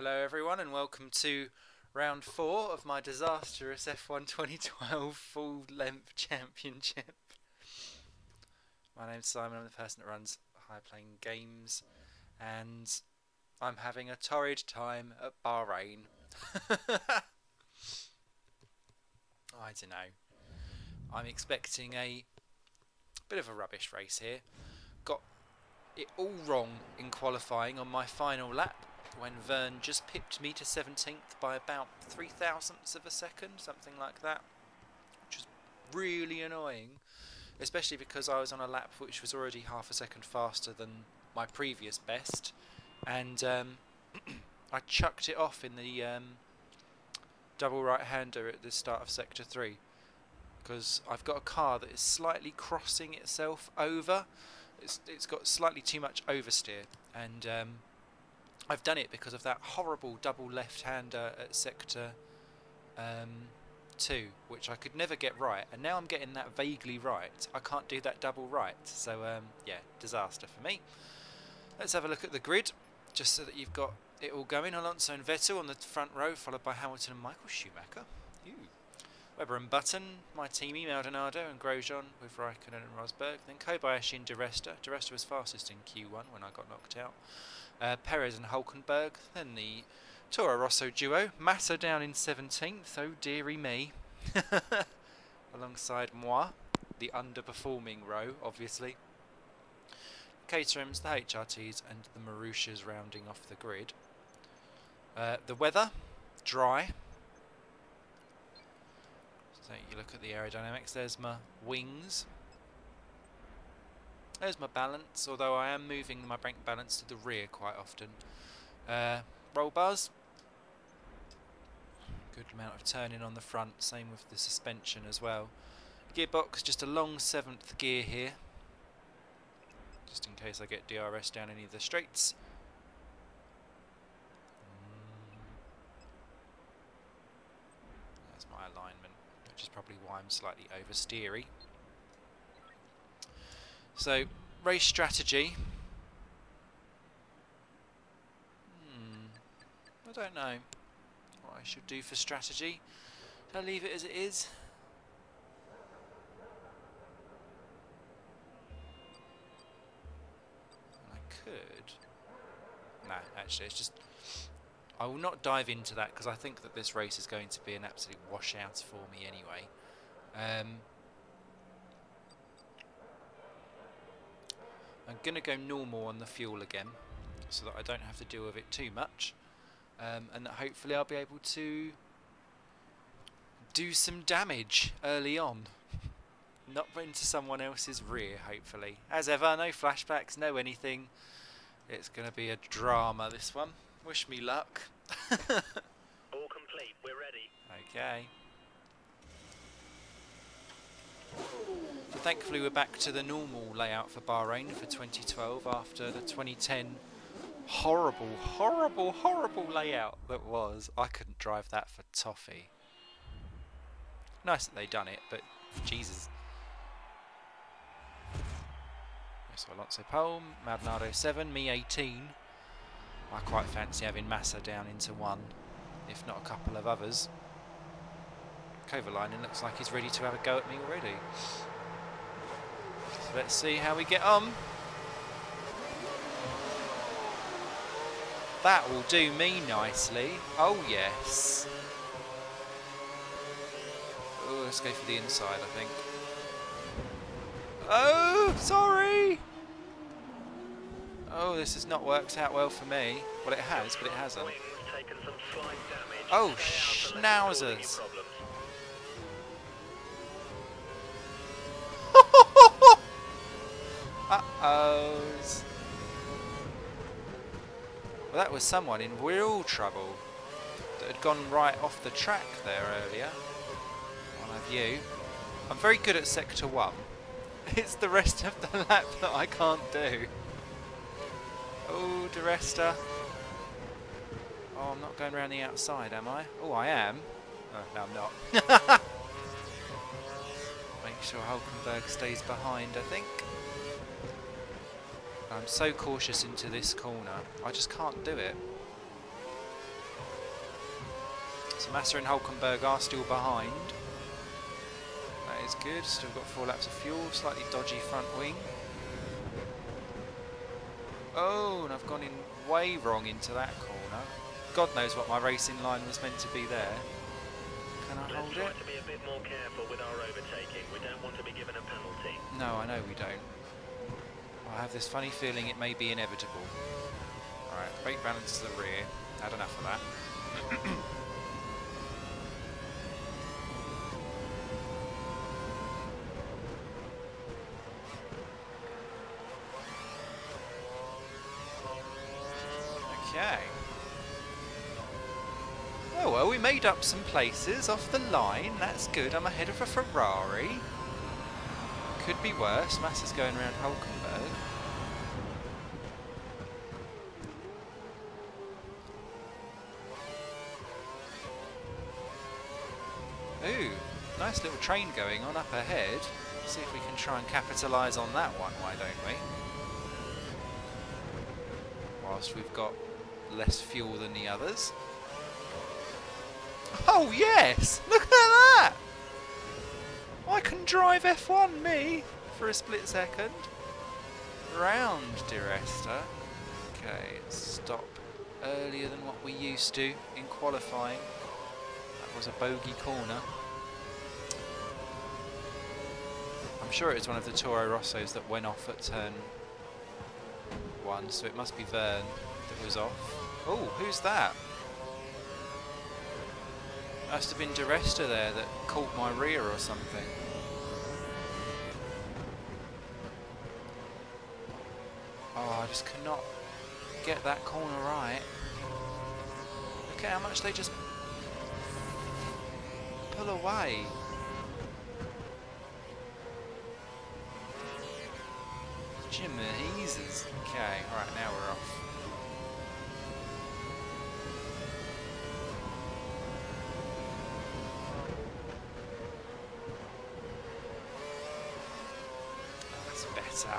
Hello everyone and welcome to round 4 of my disastrous F1 2012 full length championship. My name's Simon, I'm the person that runs High Playing Games and I'm having a torrid time at Bahrain. I don't know. I'm expecting a bit of a rubbish race here. Got it all wrong in qualifying on my final lap when Vern just pipped me to 17th by about 0.03 of a second, something like that, which was really annoying, especially because I was on a lap which was already half a second faster than my previous best, and I chucked it off in the double right-hander at the start of Sector 3 because I've got a car that is slightly crossing itself over. It's got slightly too much oversteer, and I've done it because of that horrible double left-hander at Sector 2, which I could never get right, and now I'm getting that vaguely right. I can't do that double right, so yeah, disaster for me. Let's have a look at the grid, just so that you've got it all going. Alonso and Vettel on the front row, followed by Hamilton and Michael Schumacher. Ew. Webber and Button, my teammate Maldonado and Grosjean with Raikkonen and Rosberg. Then Kobayashi and Di Resta. Di Resta was fastest in Q1 when I got knocked out. Perez and Hulkenberg. Then the Toro Rosso duo. Massa down in 17th. Oh dearie me. Alongside moi, the underperforming row, obviously. Caterhams, the HRTs, and the Marussias rounding off the grid. The weather, dry. So you look at the aerodynamics, there's my wings. There's my balance, although I am moving my brake balance to the rear quite often. Roll bars. Good amount of turning on the front, same with the suspension as well. Gearbox, just a long 7th gear here, just in case I get DRS down any of the straights. That's my alignment, which is probably why I'm slightly oversteery. So, race strategy. I don't know what I should do for strategy. Should I leave it as it is? I could. Nah, actually, it's just... I will not dive into that because I think that this race is going to be an absolute washout for me anyway. I'm going to go normal on the fuel again so that I don't have to deal with it too much, and that hopefully I'll be able to do some damage early on. Not into someone else's rear, hopefully. As ever, no flashbacks, no anything. It's going to be a drama, this one. Wish me luck. All complete, we're ready. Okay. So thankfully we're back to the normal layout for Bahrain for 2012 after the 2010 horrible layout that was. I couldn't drive that for toffee. Nice that they done it, but Jesus. So Alonso pole, Maldonado 7, me 18. I quite fancy having Massa down into 1, if not a couple of others. Kovalainen looks like he's ready to have a go at me already. So let's see how we get on. That will do me nicely. Oh yes. Oh, let's go for the inside, I think. Oh, sorry. Oh, this has not worked out well for me. Well, it has, but it hasn't. Oh, schnauzers. Uh-ohs. Well, that was someone in real trouble that had gone right off the track there earlier. One of you. I'm very good at Sector 1. It's the rest of the lap that I can't do. Oh, Di Resta. Oh, I'm not going around the outside, am I? Oh, I am. Oh, no, I'm not. Make sure Hulkenberg stays behind, I think. I'm so cautious into this corner. I just can't do it. So Massa and Hulkenberg are still behind. That is good. Still got 4 laps of fuel. Slightly dodgy front wing. Oh, and I've gone in way wrong into that corner. God knows what my racing line was meant to be there. Can I hold it? Let's try to be a bit more careful with our overtaking. We don't want to be given a penalty. No, I know we don't. I have this funny feeling it may be inevitable. Alright, brake balance to the rear. Had enough of that. Okay. Oh well, we made up some places off the line. That's good. I'm ahead of a Ferrari. Could be worse. Massa's going around Hulkenberg. Ooh, nice little train going on up ahead. See if we can try and capitalise on that one, why don't we? Whilst we've got less fuel than the others. Oh yes! Look at that! I can drive F1, me, for a split second. Round, dear Esther. Okay, stop earlier than what we used to in qualifying. That was a bogey corner. I'm sure it was one of the Toro Rossos that went off at turn 1, so it must be Vern that was off. Oh, who's that? Must have been DeResta there that caught my rear or something. Oh, I just could not get that corner right. Look at how much they just pull away. Jimmy's. Okay, right, now we're off. That's better.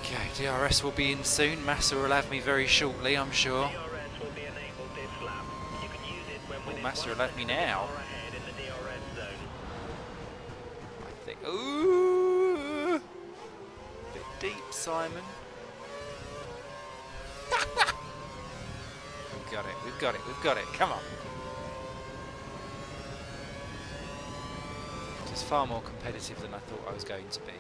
Okay, DRS will be in soon. Massa will have me very shortly, I'm sure. DRS will be enabled this lap. You can use it when within Massa will 1 have me second now. or ahead in the DRS zone. I think. Ooh! Bit deep, Simon. We've got it, we've got it, we've got it. Come on. It's far more competitive than I thought I was going to be.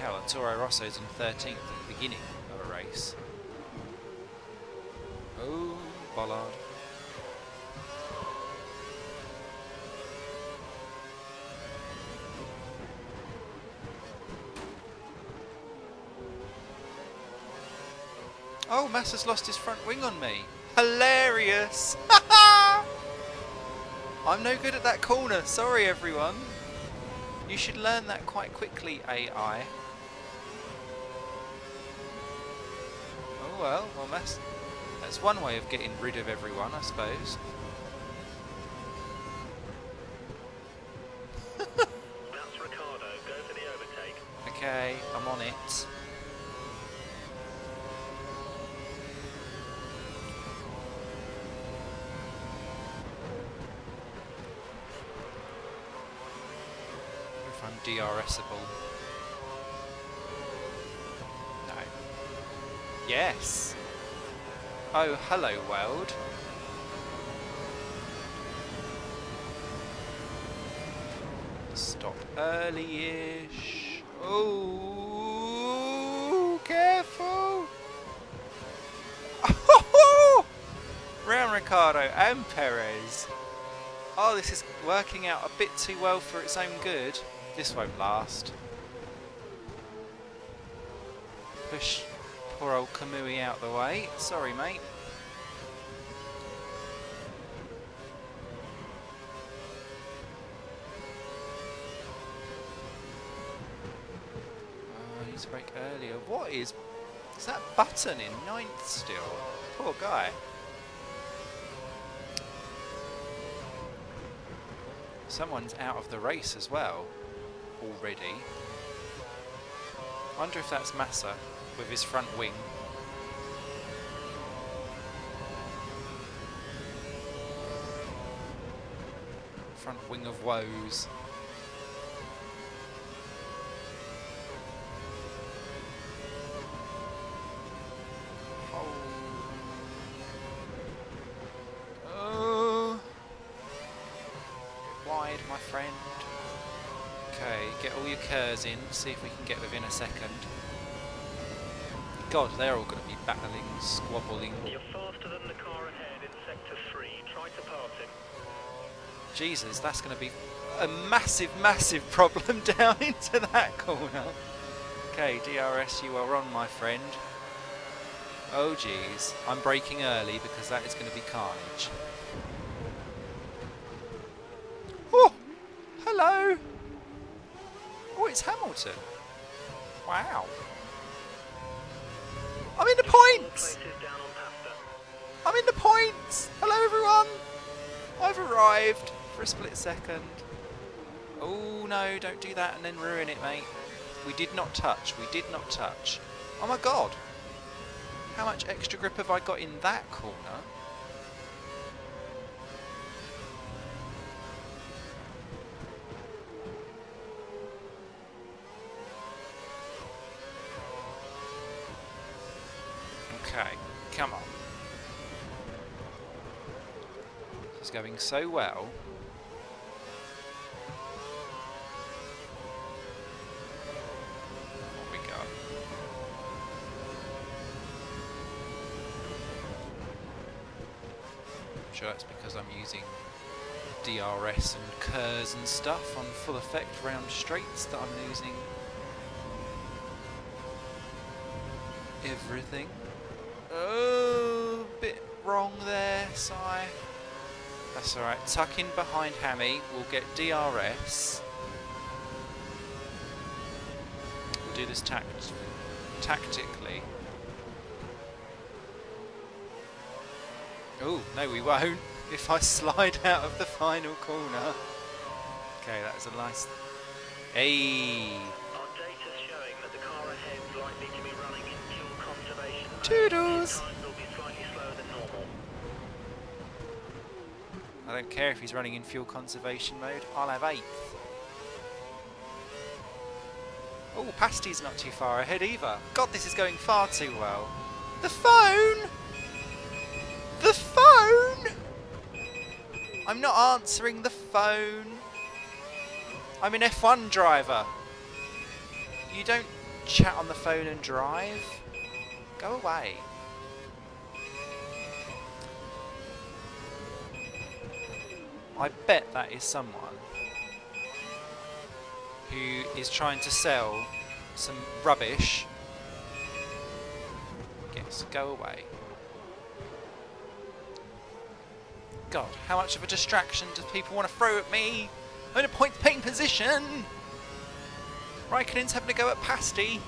Hell, and Toro Rosso's in 13th at the beginning of a race. Oh, bollard. Oh, Massa's lost his front wing on me. Hilarious! I'm no good at that corner. Sorry, everyone. You should learn that quite quickly, AI. Oh well, that's one way of getting rid of everyone, I suppose. That's Ricardo. Go for the overtake. Okay, I'm on it. If I'm DRSable. No. Yes. Oh, hello, world. Stop early-ish. Oh, careful. Round Ricardo and Perez. Oh, this is working out a bit too well for its own good. This won't last. Push poor old Kamui out the way. Sorry, mate. Oh, I need to brake earlier. What is that Button in 9th still? Poor guy. Someone's out of the race as well already. I wonder if that's Massa with his front wing. Front wing of woes. My friend. Okay, get all your curves in, see if we can get within a second. God, they're all going to be battling, squabbling. You're faster than the car ahead in sector 3. Try to pass him. Jesus, that's going to be a massive, massive problem down into that corner. Okay, DRS, you are on, my friend. Oh, geez. I'm braking early because that is going to be carnage. Oh! Hello! Oh, it's Hamilton. Wow. I'm in the points! I'm in the points! Hello, everyone! I've arrived for a split second. Oh, no, don't do that and then ruin it, mate. We did not touch. We did not touch. Oh, my God. How much extra grip have I got in that corner? Okay, come on. This is going so well. What we got? I'm sure that's because I'm using DRS and KERS and stuff on full effect round straights that I'm losing everything. Oh, bit wrong there, sigh. That's alright. Tuck in behind Hammy. We'll get DRS. We'll do this tactically. Oh, no we won't. If I slide out of the final corner. Okay, that was a nice... Hey! Our data's showing that the car ahead is likely to be running in fuel conservation. Toodles! Time will be slightly slower than normal. I don't care if he's running in fuel conservation mode. I'll have 8th. Oh, Pasty's not too far ahead either. God, this is going far too well. The phone! The phone! I'm not answering the phone. I'm an F1 driver. You don't chat on the phone and drive. Go away. I bet that is someone who is trying to sell some rubbish. Yes, go away. God, how much of a distraction do people want to throw at me? I'm in a point-paying position! Raikkonen's having a go at Pasty.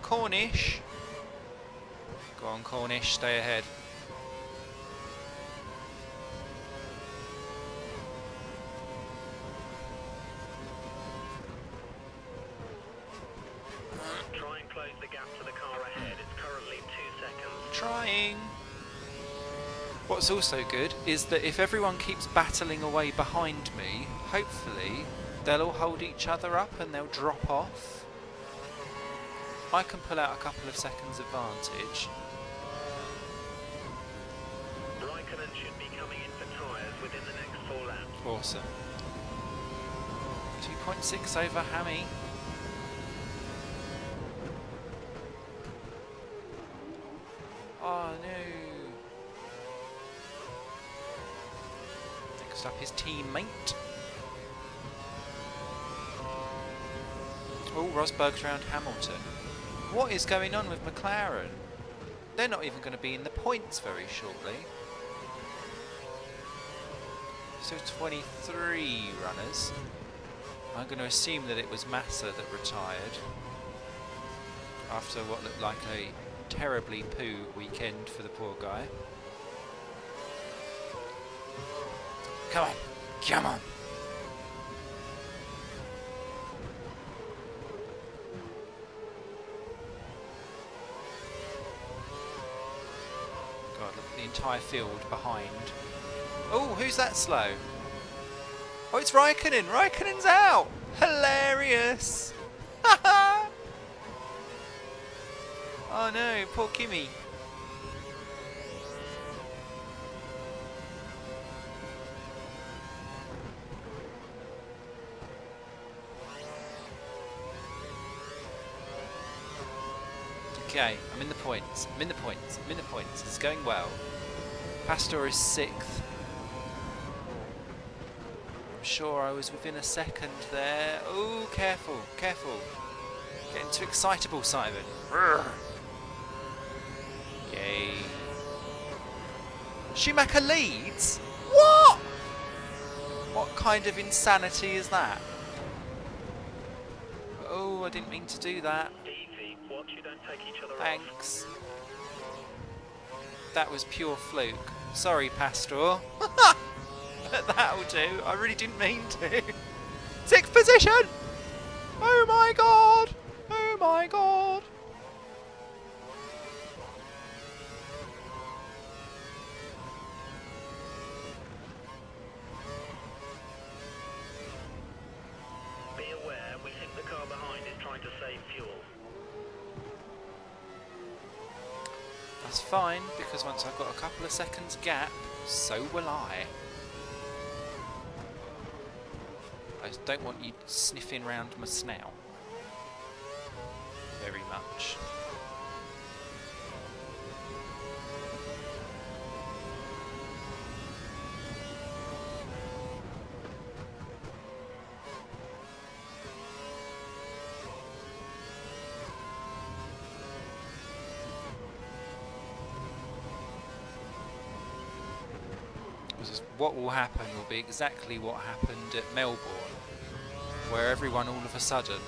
Cornish. Go on, Cornish, stay ahead. Try and close the gap to the car ahead. It's currently 2 seconds. Trying. What's also good is that if everyone keeps battling away behind me, hopefully they'll all hold each other up and they'll drop off. I can pull out a couple of seconds advantage. Raikkonen should be coming in for tyres within the next 4 laps. Awesome. 2.6 over Hammy. Oh no. Next up his teammate. Oh, Rosberg's round Hamilton. What is going on with McLaren? They're not even going to be in the points very shortly. So 23 runners. I'm going to assume that it was Massa that retired after what looked like a terribly poo weekend for the poor guy. Come on. Come on. God, look at the entire field behind. Oh, who's that slow? Oh, it's Raikkonen. Raikkonen's out. Hilarious. Oh no, poor Kimi. Okay, I'm in the points. I'm in the points. I'm in the points. It's going well. Pastor is 6th. I'm sure I was within a second there. Oh, careful, careful. Getting too excitable, Simon. Yay. Schumacher leads? What? What kind of insanity is that? Oh, I didn't mean to do that. Easy. Watch you don't take each other off. Thanks. That was pure fluke. Sorry, Pastor. But that'll do. I really didn't mean to. 6th position! Oh my god! Oh my god! Be aware, we think the car behind is trying to save fuel. That's fine, because once I've got a couple of seconds gap, so will I. I just don't want you sniffing round my snout. Very much. What will happen will be exactly what happened at Melbourne, where everyone all of a sudden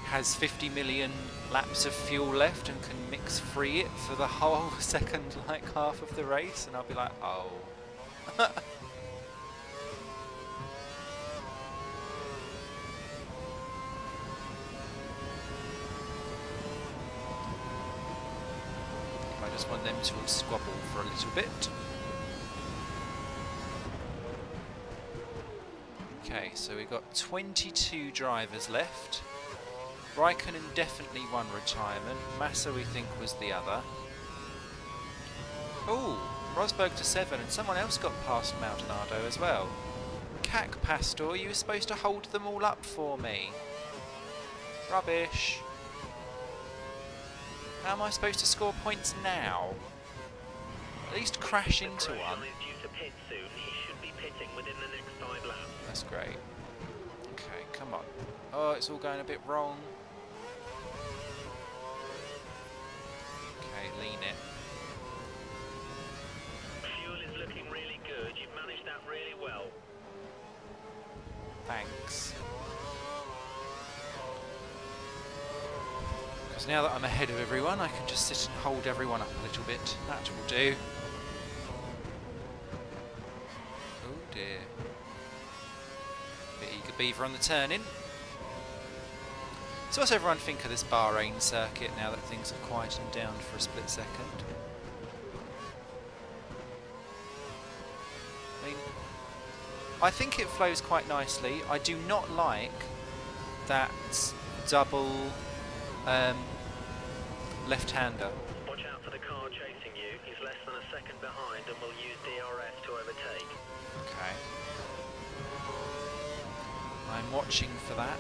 has 50 million laps of fuel left and can mix free it for the whole second half of the race, and I'll be like, oh. I just want them to squabble for a little bit. Okay, so we've got 22 drivers left. Raikkonen definitely one retirement. Massa we think was the other. Oh, Rosberg to 7, and someone else got past Maldonado as well. Cack Pastor, you were supposed to hold them all up for me. Rubbish. How am I supposed to score points now? At least crash into one. Is due to pit soon. He should be pitting within the next 5 laps. That's great. Okay, come on. Oh, it's all going a bit wrong. Okay, lean it. Fuel is looking really good. You've managed that really well. Thanks. Because now that I'm ahead of everyone, I can just sit and hold everyone up a little bit. That will do. Oh dear. Bit eager beaver on the turn-in. So what's everyone think of this Bahrain circuit now that things have quietened down for a split second? I mean, I think it flows quite nicely. I do not like that double left-hander. Watch out for the car chasing you. He's less than a second behind and will use DRS to overtake. Okay. I'm watching for that.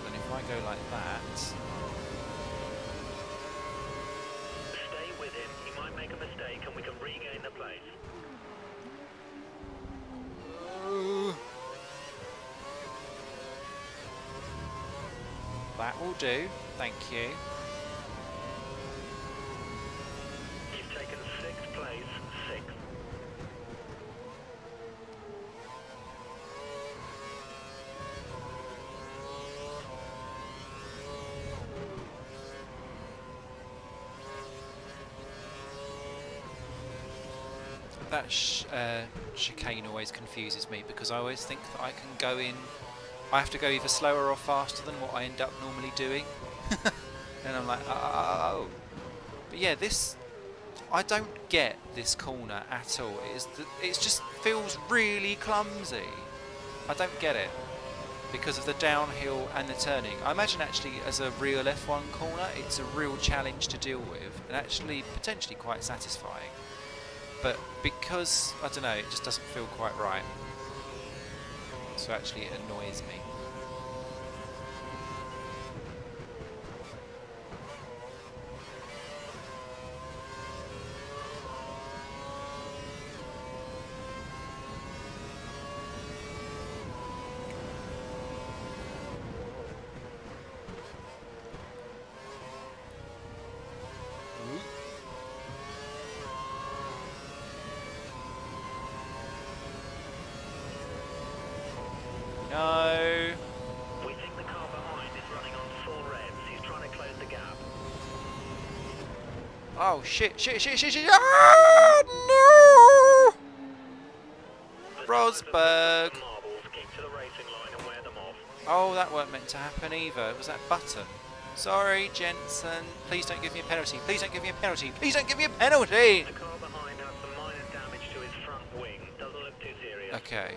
Then if I go like that... Stay with him. He might make a mistake and we can regain the place. That will do, thank you. You've taken 6th place, 6th. that chicane always confuses me because I always think that I can go in. I have to go either slower or faster than what I end up normally doing, and I'm like, oh. But yeah, this I don't get this corner at all. It just feels really clumsy. I don't get it because of the downhill and the turning. I imagine actually as a real F1 corner, it's a real challenge to deal with and actually potentially quite satisfying. But because, I don't know, it just doesn't feel quite right. So actually it annoys me. No. We think the car behind is running on full revs. He's trying to close the gap. Oh shit! Ah, no! Rosberg. Marbles, keep to the racing line and wear them off. Oh, that weren't meant to happen either. It was that button. Sorry, Jensen. Please don't give me a penalty. Please don't give me a penalty. Please don't give me a penalty. The car behind has some minor damage to his front wing. Doesn't look too serious. Okay.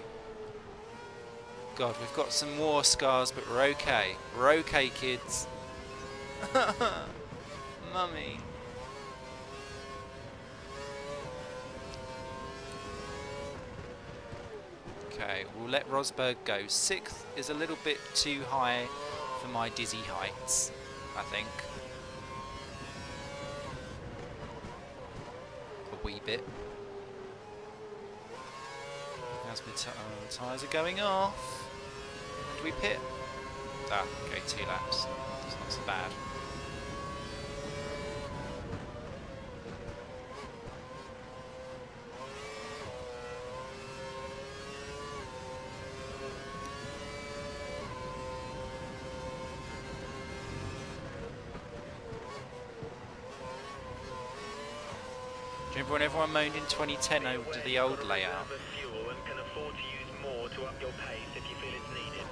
God, we've got some war scars, but we're okay. We're okay, kids. Mummy. Okay, we'll let Rosberg go. 6th is a little bit too high for my dizzy heights, I think. A wee bit. As my tyres are going off. Do we pit? Ah, okay, 2 laps. It's not so bad. Do you remember when everyone moaned in 2010 over to the old layout? Fuel and can afford to use more to up your pace if you feel it's needed.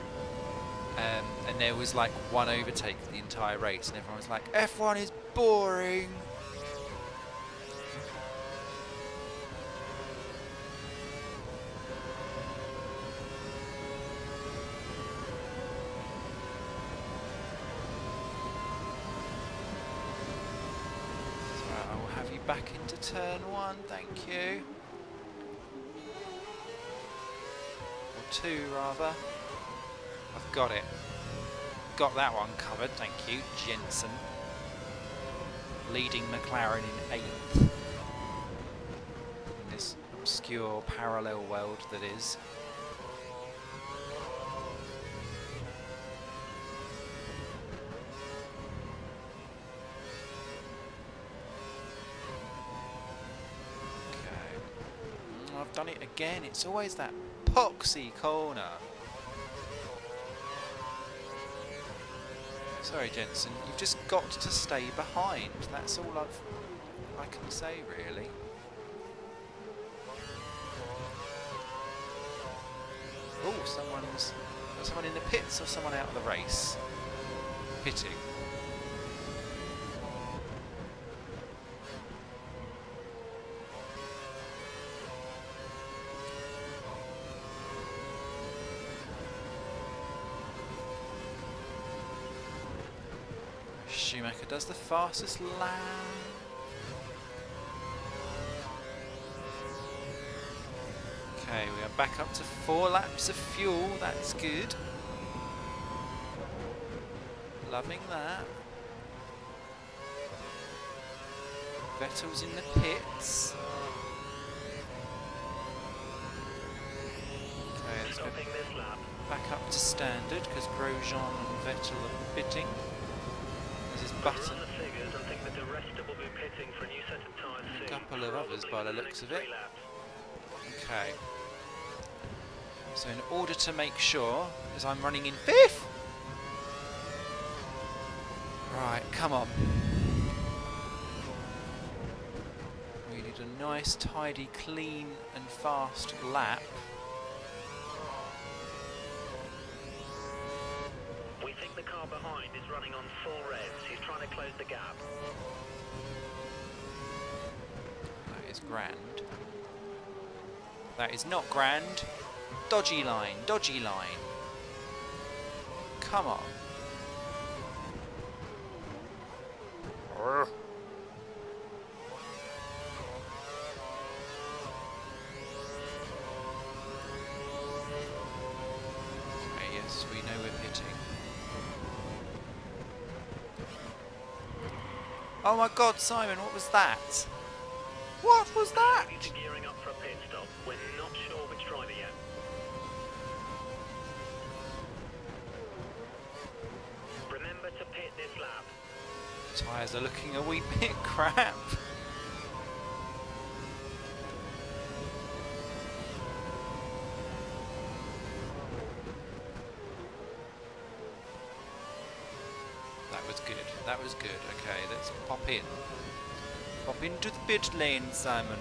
And there was like one overtake for the entire race, and everyone was like, F1 is boring. So I will have you back into turn 1, thank you. Or 2 rather. I've got it. Got that one covered, thank you, Jensen. Leading McLaren in 8th. In this obscure parallel world that is. Okay. I've done it again, it's always that poxy corner. Sorry, Jensen, you've just got to stay behind. That's all I can say, really. Oh, someone in the pits or someone out of the race? Pitting. Schumacher does the fastest lap. Okay, we are back up to 4 laps of fuel, that's good. Loving that. Vettel's in the pits. Okay, let's go back up to standard because Grosjean and Vettel are pitting. There's this button. A couple of others by the looks of it. Okay. So in order to make sure, as I'm running in 5th. Right, come on. Really a nice, tidy, clean and fast lap. We think the car behind is running on full revs. He's trying to close the gap. That is grand. That is not grand. Dodgy line, dodgy line. Come on. Okay, yes, we know we're pitting. Oh my God, Simon, what was that? What was that? He's gearing up for a pit stop. We're not sure which driver yet. Remember to pit this lap. Tyres are looking a wee bit crap. That was good. That was good. Okay, let's pop in. Pop into the pit lane, Simon.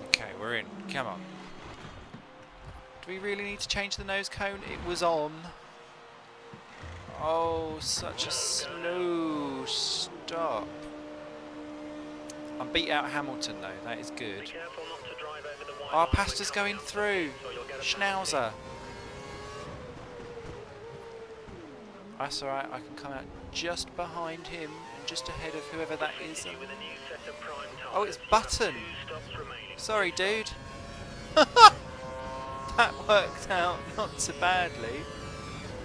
Okay, we're in. Come on. Do we really need to change the nose cone? It was on. Oh, such a slow stop. I'm beat out Hamilton though, that is good. Be careful not to drive over the white Our line pasta's when coming going out through. or you'll get a Schnauzer. That's alright, I can come out just behind him and just ahead of whoever that is. with a new set of prime Oh, it's tyres. Button. 2 stops remaining. Sorry, dude. That worked out not so badly.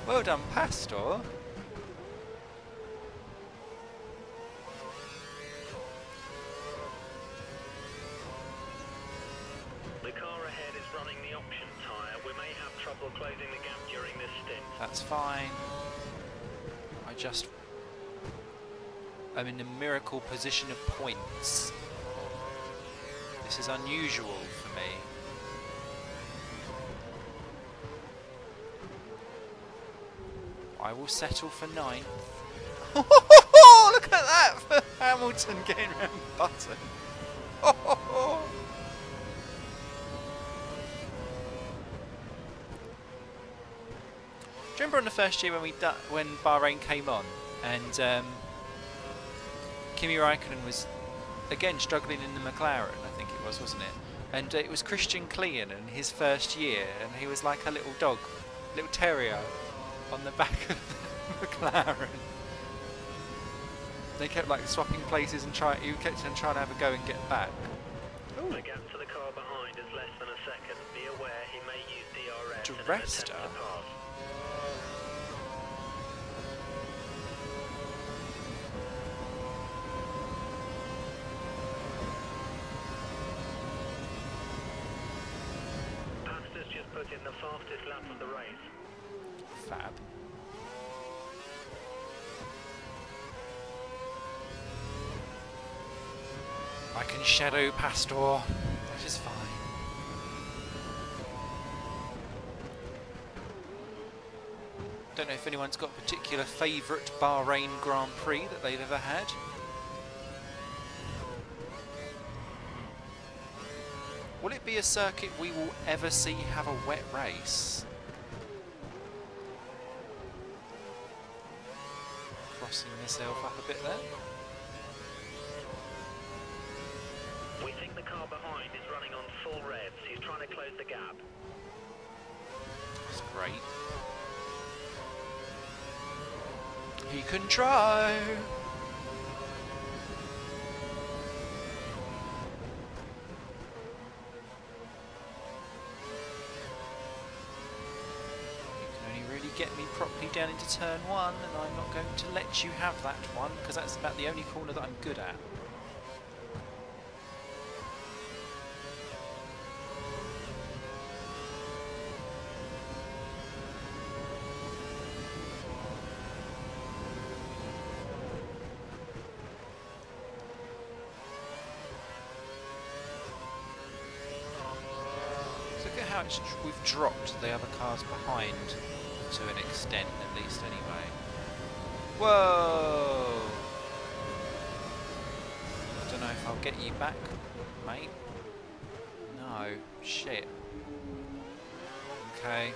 Well done, Pastor. The car ahead is running the option tyre. We may have trouble closing the gap during this stint. That's fine. I just am in a miracle position of points. This is unusual for me. I will settle for 9th. Look at that for Hamilton getting round Button. Do you remember on the first year when Bahrain came on and Kimi Raikkonen was again struggling in the McLaren, I think it was, wasn't it? And it was Christian Klein in his first year, and he was like a little dog, little terrier, on the back of the McLaren. They kept like swapping places and he kept on trying to have a go and get back. Ooh. The gap to the car behind is less than a second. Be aware he may use DRS in an Dresta? attempt to pass. Pasta's just put in the fastest lap of the race. Fab. I can shadow Pastor. That is fine. Don't know if anyone's got a particular favourite Bahrain Grand Prix that they've ever had. Will it be a circuit we will ever see have a wet race? Crossing myself up a bit there. We think the car behind is running on full revs. He's trying to close the gap. That's great. He can try. Get me properly down into turn 1, and I'm not going to let you have that one because that's about the only corner that I'm good at. Look at how we've dropped the other cars behind. To an extent, at least, anyway. Whoa! I don't know if I'll get you back, mate. No. Shit. Okay.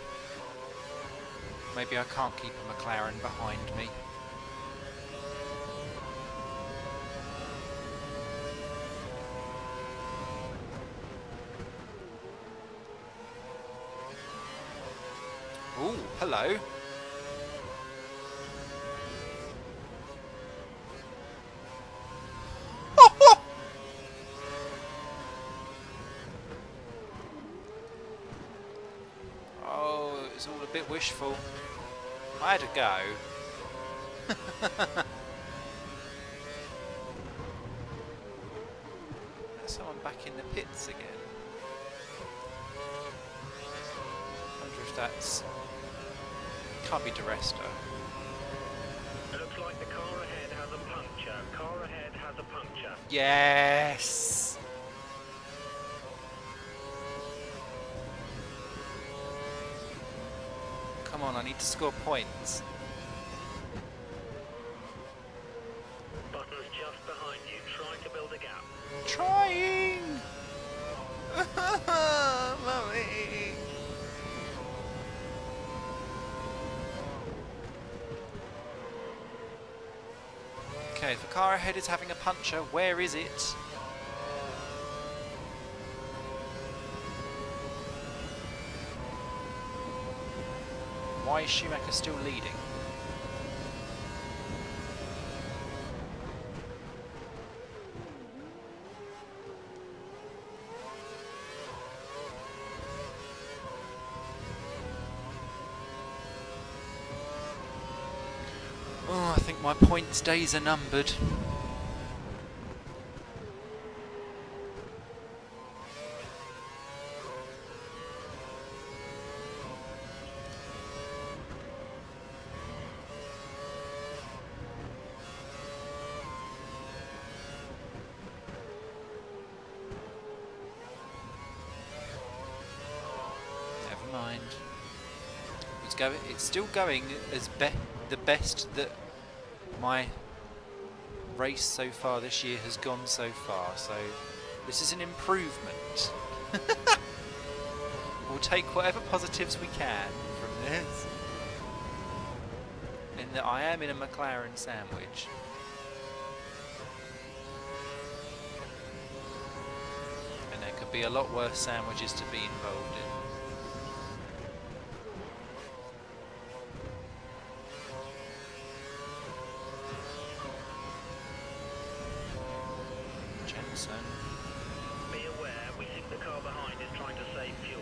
Maybe I can't keep a McLaren behind me. Ooh, hello. Oh, it was all a bit wishful. I had a go. There's someone back in the pits again. Wonder if that's... Can't be DeResta. Looks like the car ahead has a puncture. Car ahead has a puncture. Yes! Come on, I need to score points. Button's just behind you. Try to build a gap. Trying! Mummy! Okay, the car ahead is having a puncture. Where is it? Why is Schumacher still leading? Oh, I think my points days are numbered. Never mind. It's still going as the best that my race so far this year has gone so far, so this is an improvement. We'll take whatever positives we can from this. In that I am in a McLaren sandwich. And there could be a lot worse sandwiches to be involved in. Be aware, we think the car behind is trying to save fuel.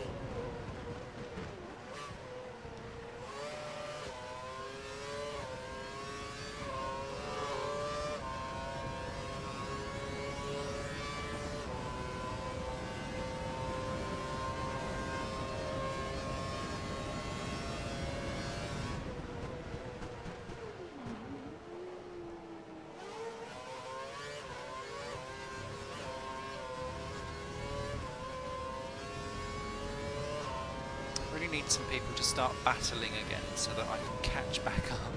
Need some people to start battling again so that I can catch back up,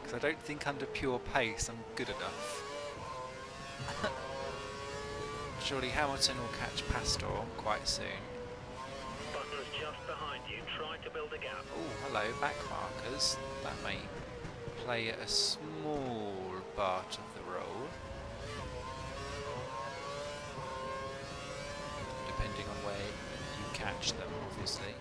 because I don't think under pure pace I'm good enough. Surely Hamilton will catch Pastor quite soon. Button's just behind you. Try to build a gap. Oh, hello, back markers. That may play a small part of the role, depending on where you catch them, obviously.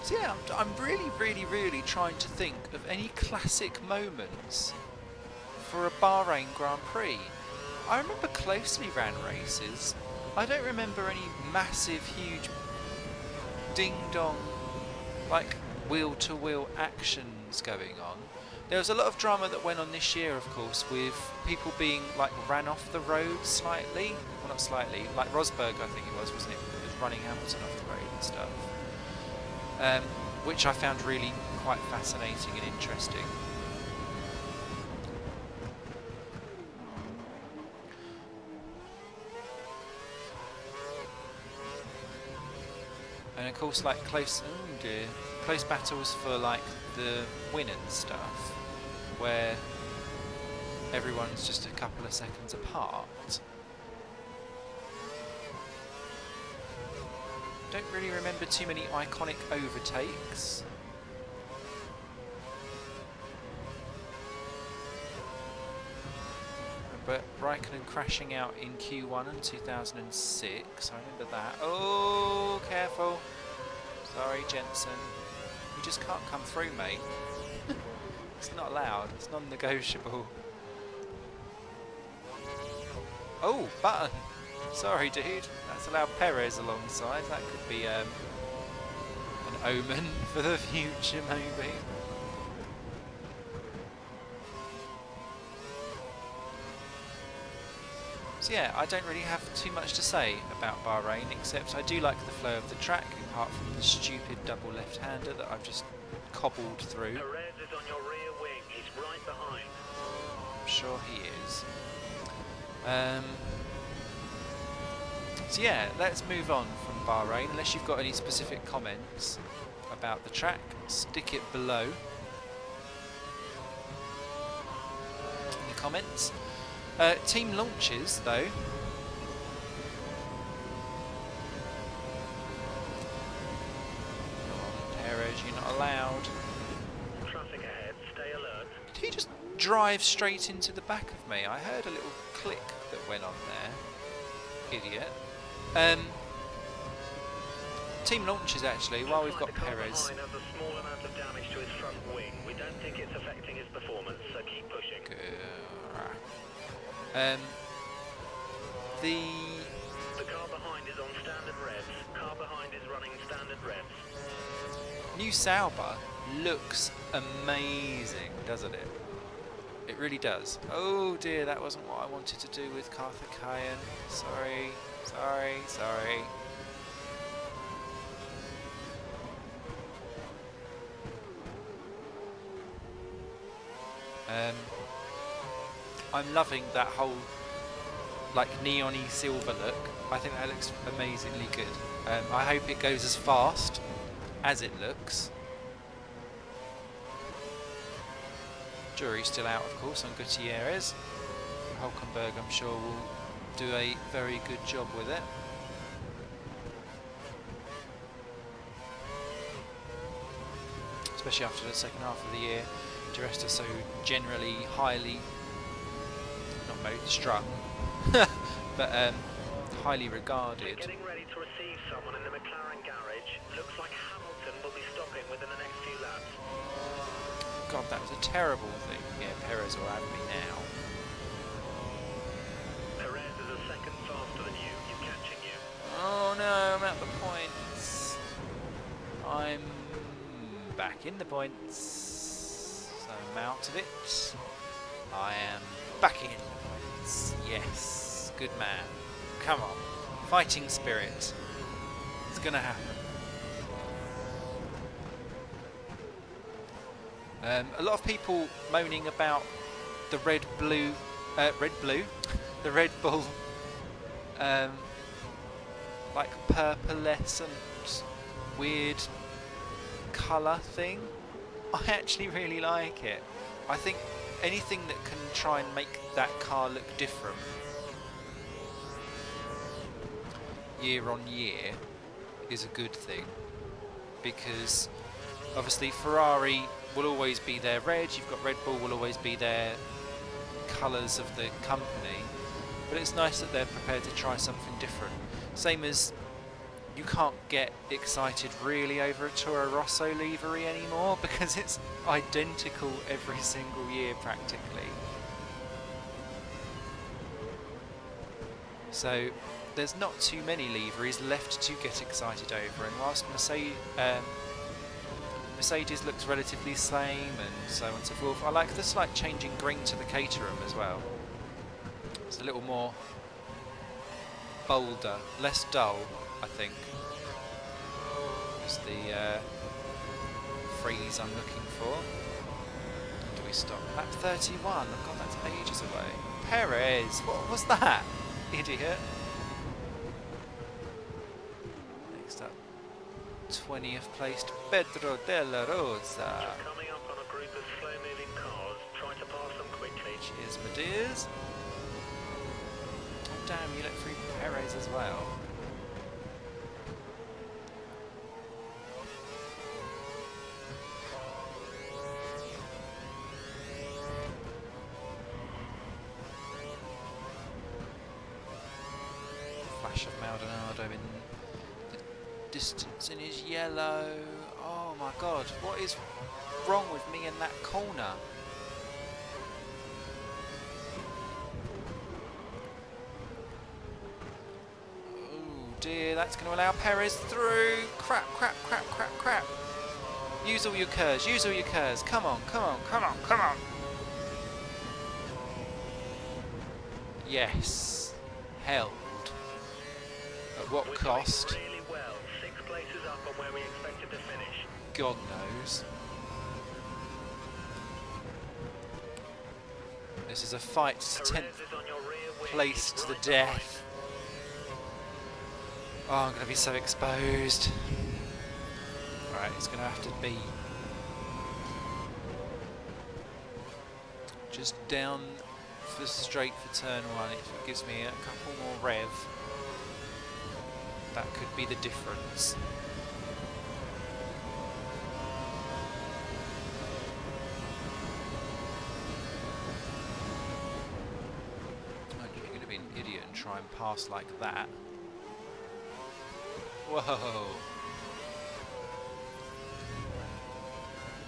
So yeah, I'm really trying to think of any classic moments for a Bahrain Grand Prix. I remember closely ran races. I don't remember any massive, huge, ding-dong, like wheel-to-wheel actions going on. There was a lot of drama that went on this year, of course, with people being like ran off the road slightly. Well, not slightly. Like Rosberg, I think it was, wasn't it? It was running Hamilton off the road and stuff. Which I found really quite fascinating and interesting. And of course, like close battles for like the win and stuff, where everyone's just a couple of seconds apart. Don't really remember too many iconic overtakes. But Raikkonen crashing out in Q1 in 2006, I remember that. Oh, careful. Sorry, Jensen. You just can't come through, mate. It's not allowed, it's non-negotiable. Oh, button. Sorry, dude. That's allowed Perez alongside. That could be an omen for the future, maybe. So yeah, I don't really have too much to say about Bahrain, except I do like the flow of the track, apart from the stupid double left-hander that I've just cobbled through. Perez is on your rear wing. He's right behind. I'm sure he is. So yeah, let's move on from Bahrain. Unless you've got any specific comments about the track, stick it below in the comments. Team launches, though. Come on, Perez, you're not allowed. Traffic ahead. Stay alert. Did he just drive straight into the back of me? I heard a little click that went on there. Idiot. Team launches, actually, while we've got Perez. Behind has a small amount of damage to his front wing. We don't think it's affecting his performance, so keep pushing. The car behind is on standard revs. Car behind is running standard revs. new Sauber looks amazing, doesn't it? It really does. Oh dear, that wasn't what I wanted to do with Karthikeyan. Sorry. I'm loving that whole like neon-y silver look. I think that looks amazingly good. I hope it goes as fast as it looks. Jury's still out, of course, on Gutierrez. Hulkenberg, I'm sure, will do a very good job with it. Especially after the second half of the year. Di Resta so generally highly, not strung, but highly regarded. Getting ready to receive someone in the McLaren garage. Looks like Hamilton will be stopping within the next few laps. God, that was a terrible thing. Yeah, Perez will have me now. Perez is a second faster than you. He's catching you. Oh no, I'm at the points. I'm back in the points. So I'm out of it. I am back in the points. Yes, good man. Come on, fighting spirit. It's gonna happen. A lot of people moaning about the the Red Bull, like purplescent, weird colour thing. I actually really like it. I think anything that can try and make that car look different year on year is a good thing, because obviously Ferrari will always be their red, you've got Red Bull will always be their colours of the company, but it's nice that they're prepared to try something different. Same as you can't get excited really over a Toro Rosso livery anymore because it's identical every single year practically. So there's not too many liveries left to get excited over, and whilst Mercedes looks relatively same, and so on and so forth. I like the slight change in green to the Caterham as well. It's a little more bolder, less dull, I think. Is the phrase I'm looking for. Do we stop? Lap 31. Oh god, that's ages away. Perez, what was that? Idiot. Next up, 20th placed Pedro de la Rosa. Coming up on a group of slow-moving cars. Try to pass them quickly. Cheers, my dears. Oh damn, you let through Perez as well. Flash of Maldonado in the distance in his yellow. Oh my god, what is wrong with me in that corner? Oh dear, that's going to allow Perez through. Crap, crap, crap, crap, crap. Use all your curves, use all your curves. Come on, come on, come on, come on. Yes, held. At what cost? Really well. 6 places up on where we expected to finish. God knows. This is a fight to 10th Perez is on your rear wing. place He's to the right death. Oh, I'm going to be so exposed. Alright, it's going to have to be just down for straight for turn 1. It gives me a couple more rev. That could be the difference. You're going to be an idiot and try and pass like that. Whoa!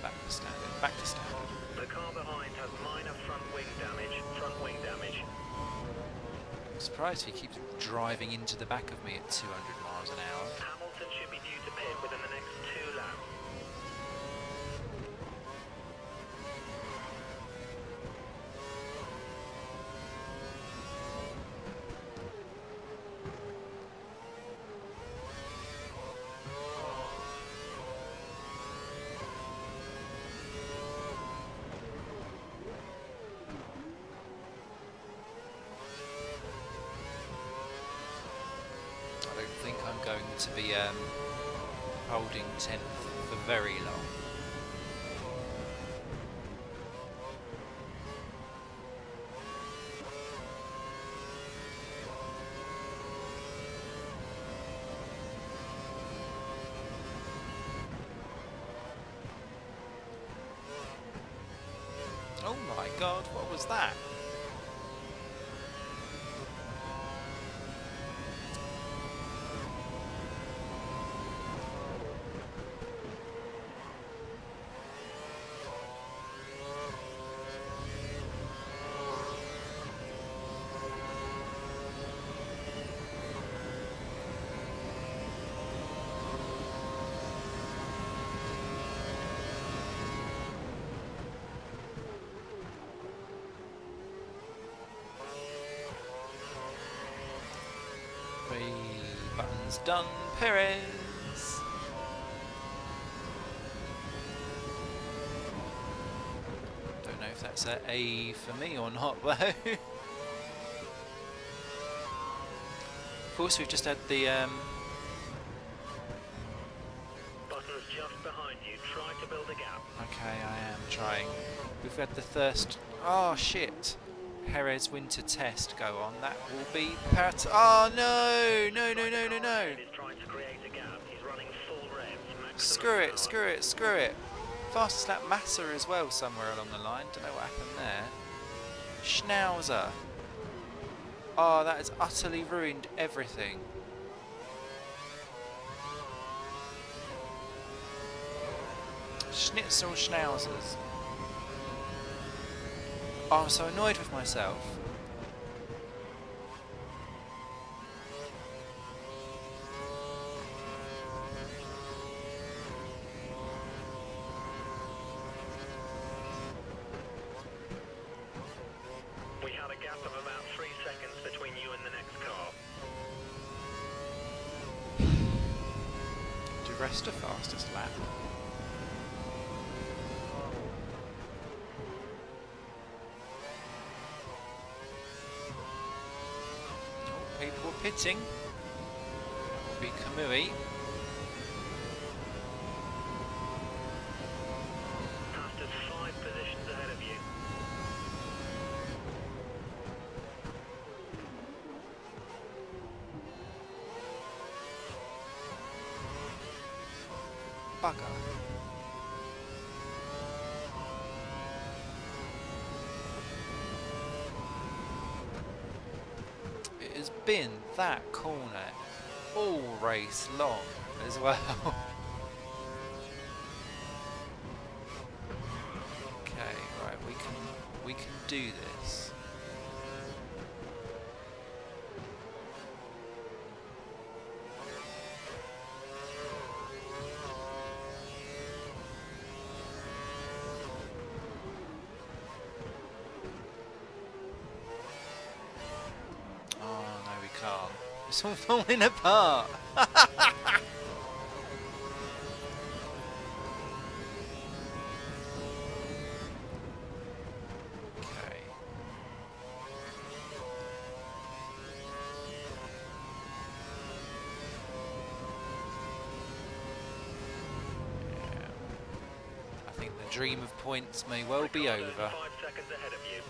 Back to standard, back to standard. The car behind has minor front wing damage. Front wing damage. I'm surprised he keeps driving into the back of me at 200 miles an hour. Hamilton should be due to pit within the next 2 laps. I don't think I'm going to be holding 10th for very long. Oh my god, what was that? Buttons done, Perez. Don't know if that's a A for me or not though. Of course, we've just had the Button's just behind you. Try to build a gap. okay, I am trying. We've had the first. Oh shit! Perez winter test go on. That will be oh no! No! No! No! No! No! He's trying to create a gap. He's running full revs. Maximum Screw it! power. Screw it! Screw it! Fastest lap Massa as well somewhere along the line. Don't know what happened there. Schnauzer. Oh, that has utterly ruined everything. Schnitzel Schnauzers. Oh, I'm so annoyed with myself. rest of fastest lap. Oh, people are pitting. That will be Kamui. Fastest 5 positions ahead of you. Bugger. It has been that corner all race long as well. Okay, right, we can do this. It's all falling apart. Okay. Yeah. I think the dream of points may well be over. 5 seconds ahead of you.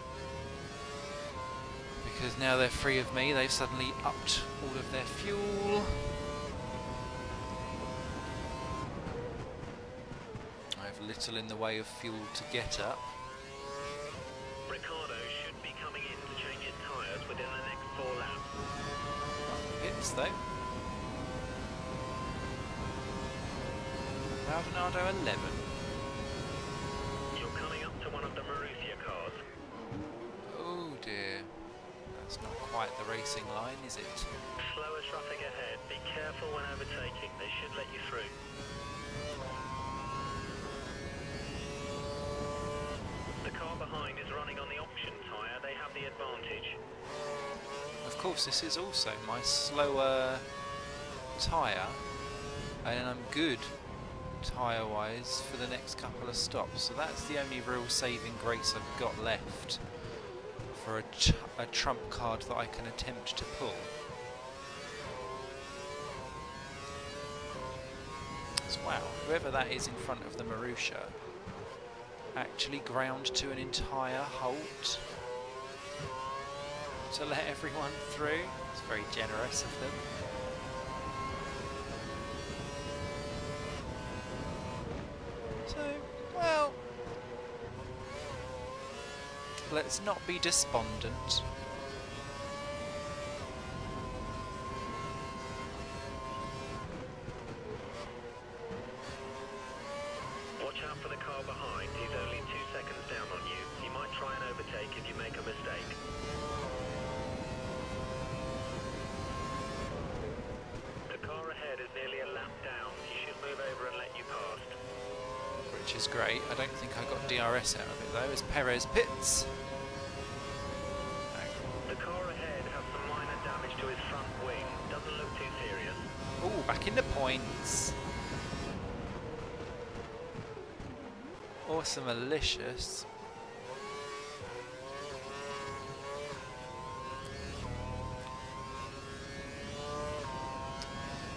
Because now they're free of me, they've suddenly upped all of their fuel. I have little in the way of fuel to get up. Ricardo should be coming in to change his tyres within the next 4 laps. Hits though. Maldonado 11. You're coming up to one of the Marussia cars. Oh dear. That's not quite the racing line, is it? Slower traffic ahead. Be careful when overtaking. They should let you through. The car behind is running on the option tyre. They have the advantage. Of course, this is also my slower tyre, and I'm good tyre-wise for the next couple of stops. So that's the only real saving grace I've got left for a trump card that I can attempt to pull. So wow, whoever that is in front of the Marussia actually ground to an entire halt to let everyone through. It's very generous of them. So, well, let's not be despondent. Watch out for the car behind. He's only 2 seconds down on you. He might try and overtake if you make a mistake. The car ahead is nearly a lap down. He should move over and let you past. Which is great. I don't think I got DRS out of it though, as Perez pits. The car ahead has some minor damage to his front wing. Doesn't look too serious. Oh, back in the points. Awesome, malicious.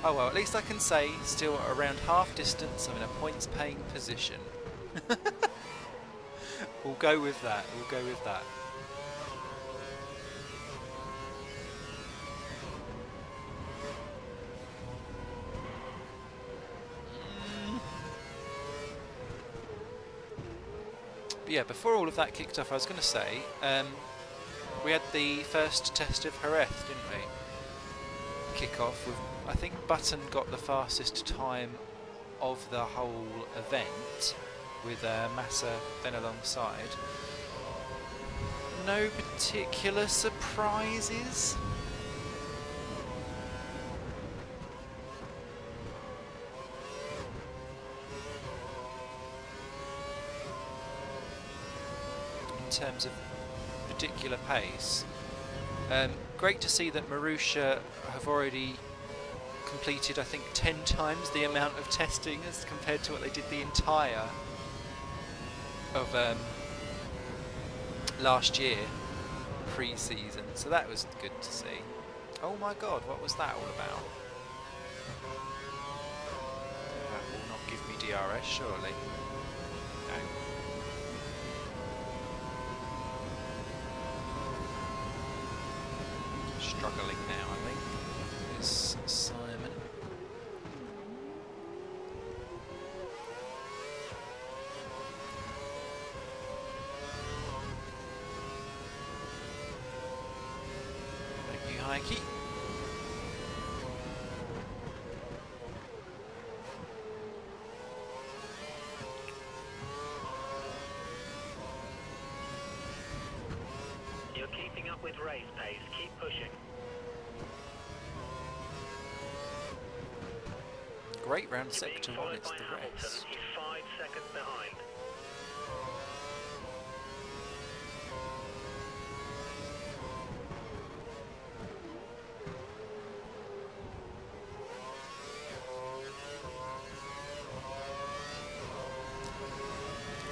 Oh well, at least I can say, still around half distance, I'm in a points paying position. We'll go with that, we'll go with that. But yeah, before all of that kicked off, I was going to say, we had the first test of Jerez, didn't we? Kick off with, I think Button got the fastest time of the whole event, with Massa then alongside. No particular surprises. In terms of particular pace. Great to see that Marussia have already completed, I think, 10 times the amount of testing as compared to what they did the entire of last year, pre-season. So that was good to see. Oh my god, what was that all about? That will not give me DRS, surely. No. Struggling now, I think, is Simon. Thank you, Heike. You're keeping up with race pace. Keep pushing. Great round You're being sector one, followed it's by the Hamilton. rest. He's 5 seconds behind.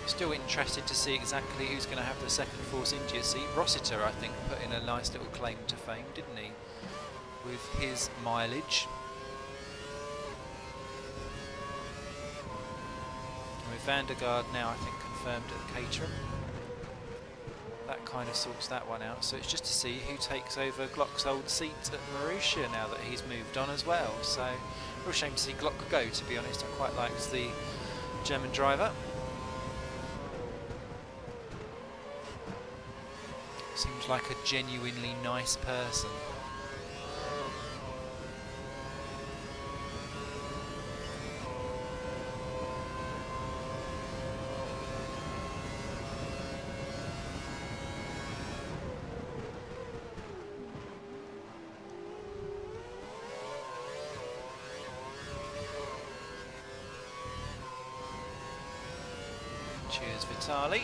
Still interested to see exactly who's going to have the second Force India seat. Rossiter, I think, put in a nice little claim to fame, didn't he? With his mileage. And with Vandergaard now, I think, confirmed at Caterham. That kind of sorts that one out. So it's just to see who takes over Glock's old seat at Marussia now that he's moved on as well. So, real shame to see Glock go, to be honest. I quite liked the German driver. Seems like a genuinely nice person. Cheers, Vitali.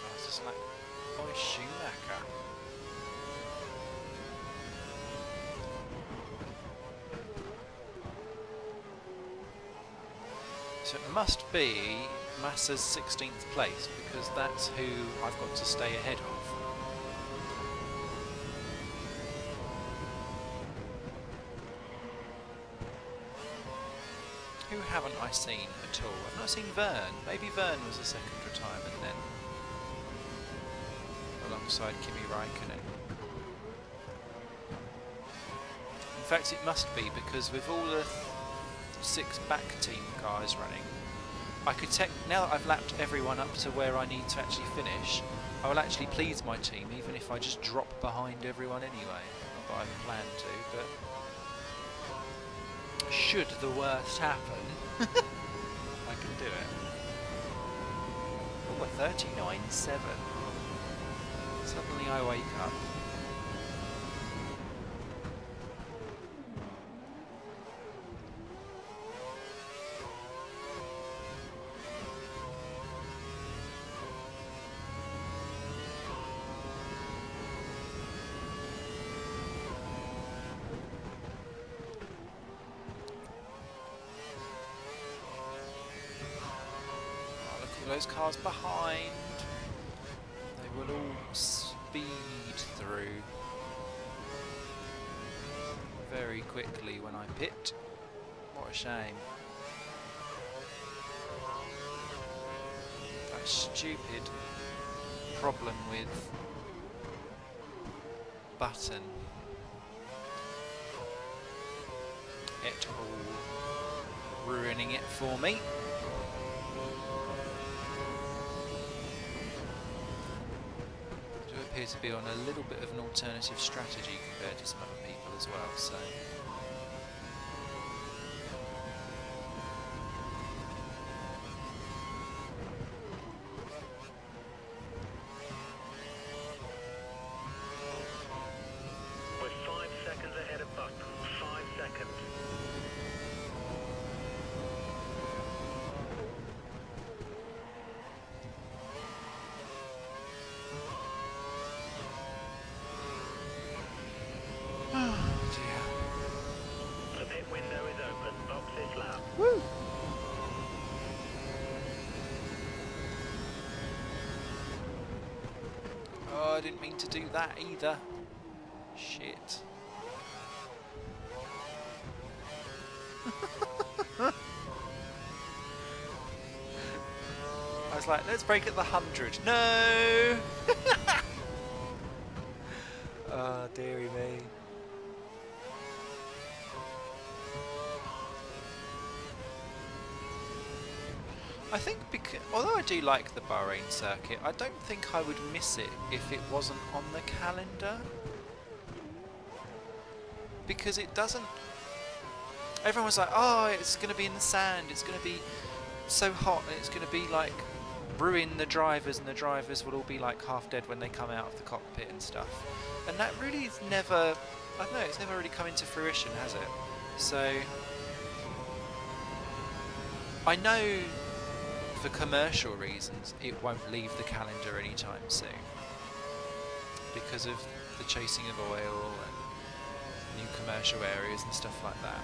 Fastest lap by Schumacher. So it must be Massa's 16th place, because that's who I've got to stay ahead of. Who haven't I seen at all? I've not seen Vern. Maybe Vern was a second retirement then, alongside Kimi Raikkonen. In fact, it must be, because with all the 6 back team cars running, I could now that I've lapped everyone up to where I need to actually finish, I will actually please my team even if I just drop behind everyone anyway. Not that I plan to, but should the worst happen, I can do it. Oh, we're 39.7. Suddenly I wake up. Those cars behind, they will all speed through very quickly when I pit. What a shame. That stupid problem with button et al. Ruining it for me. Appear to be on a little bit of an alternative strategy compared to some other people as well, so didn't mean to do that either. Shit. I was like, let's break at the 100. No! Oh, dearie me. I think because, although I do like the Bahrain circuit, I don't think I would miss it if it wasn't on the calendar. Because it doesn't... Everyone was like, oh, it's going to be in the sand, it's going to be so hot, and it's going to be like ruin the drivers, and the drivers will all be like half dead when they come out of the cockpit and stuff. And that really is never, I don't know, it's never really come into fruition, has it? So I know for commercial reasons it won't leave the calendar anytime soon because of the chasing of oil and new commercial areas and stuff like that.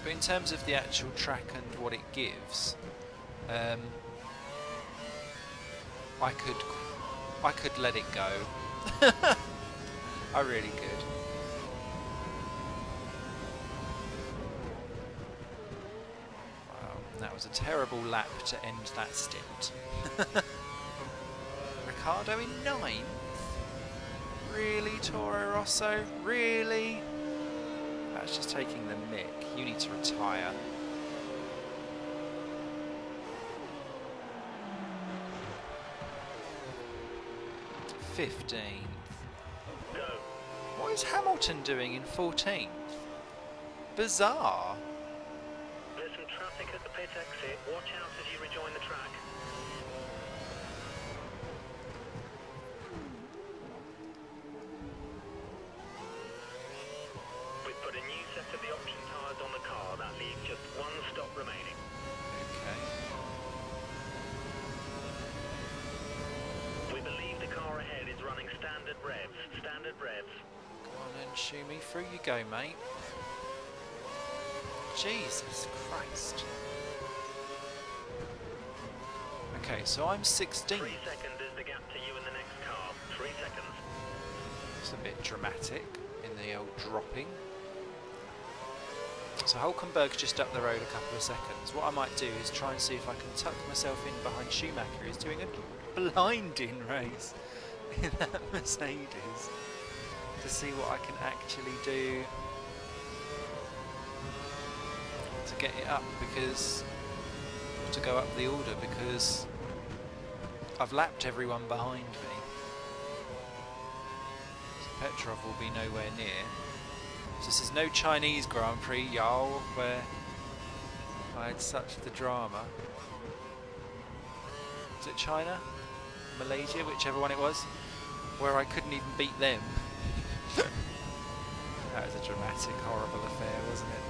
But in terms of the actual track and what it gives, I could let it go. I really could. Wow, that was a terrible lap to end that stint. Ricardo in 9th? Really, Toro Rosso? Really? That's just taking the mick. You need to retire. Go. 15th. What is Hamilton doing in 14th? Bizarre. There's some traffic at the pit exit. Watch out as you rejoin the track. We've put a new set of the option tyres on the car. That leaves just one stop remaining. Okay. We believe the car ahead is running standard revs. Standard revs. Go on and shoo me through you go, mate. Jesus Christ. Okay, so I'm 16th. 3 seconds is the gap to you in the next car. 3 seconds. It's a bit dramatic in the old dropping. So Hulkenberg's just up the road a couple of seconds. What I might do is try and see if I can tuck myself in behind Schumacher, who's doing a blinding race in that Mercedes, to see what I can actually do to get it up, because to go up the order, because I've lapped everyone behind me. So Petrov will be nowhere near. So this is no Chinese Grand Prix, y'all, where I had such the drama. Was it China? Malaysia? Whichever one it was, where I couldn't even beat them. That was a dramatic, horrible affair, wasn't it?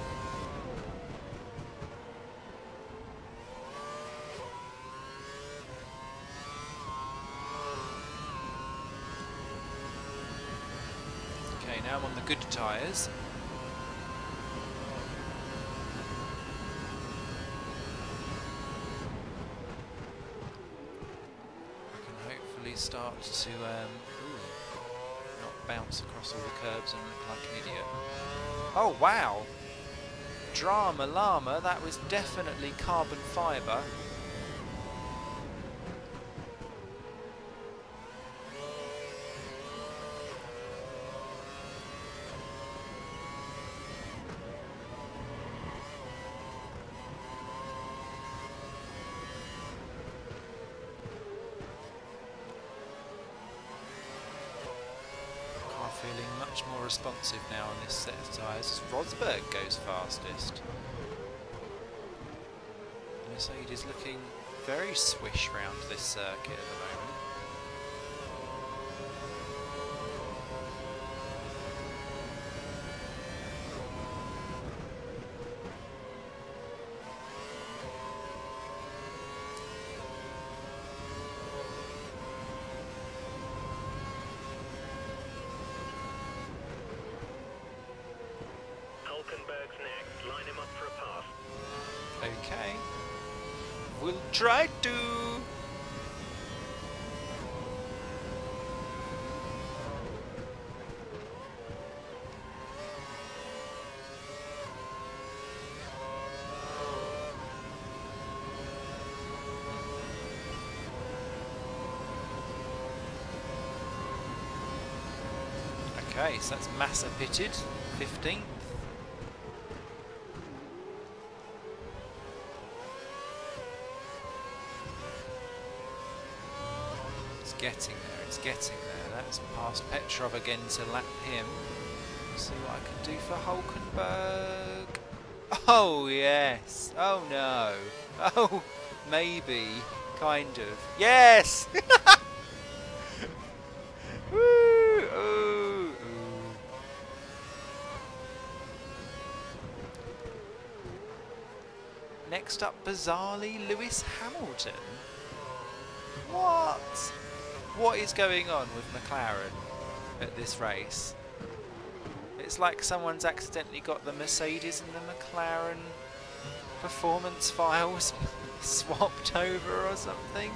Okay, now I'm on the good tyres. I can hopefully start to not bounce across all the curbs and look like an idiot. Oh wow! Drama llama, that was definitely carbon fibre. Feeling much more responsive now on this set of tyres as Rosberg goes fastest. Mercedes looking very swish round this circuit at the moment. Hulkenberg's next. Line him up for a pass. Okay. We'll try to. Okay, so that's Massa pitted, 15th. It's getting there, it's getting there. That's past Petrov again to lap him. See what I can do for Hulkenberg. Oh yes. Oh no. Oh, maybe. Kind of. Yes! Woo! Ooh, ooh. Next up, bizarrely, Lewis Hamilton. What? What is going on with McLaren at this race? It's like someone's accidentally got the Mercedes and the McLaren performance files swapped over or something.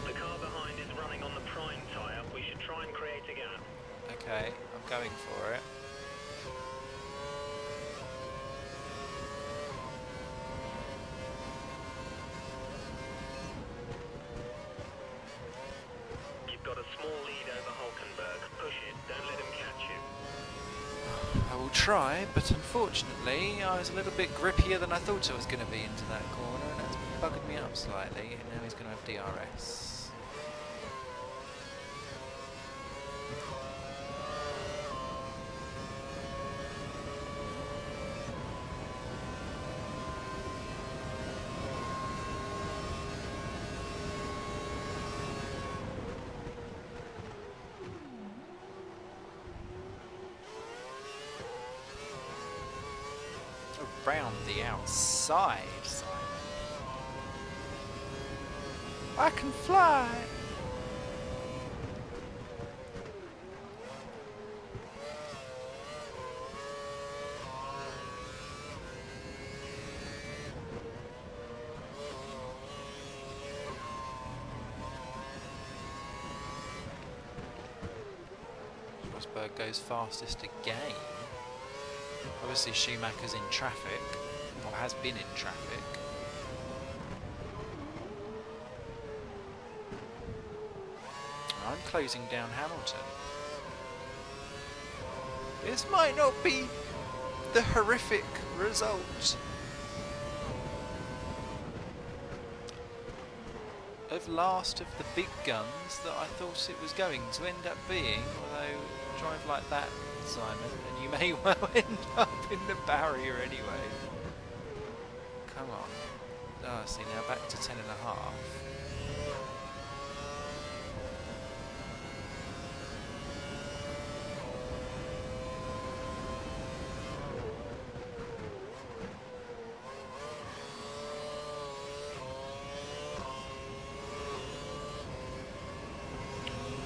The car behind is running on the prime tyre. We should try and create a gap. Okay, I'm going for it. You've got a small lead over Hulkenberg. Push it. Don't let him catch you. I will try, but unfortunately I was a little bit grippier than I thought I was going to be into that corner, and that's buggered me up slightly, and now he's going to have DRS. Around the outside, Simon. I can fly! Rosberg goes fastest again. Obviously Schumacher's in traffic, or has been in traffic. I'm closing down Hamilton. This might not be the horrific result of last of the big guns that I thought it was going to end up being, although drive like that, Simon, and you may well end up in the barrier anyway. Come on. Oh, see, now back to 10.5.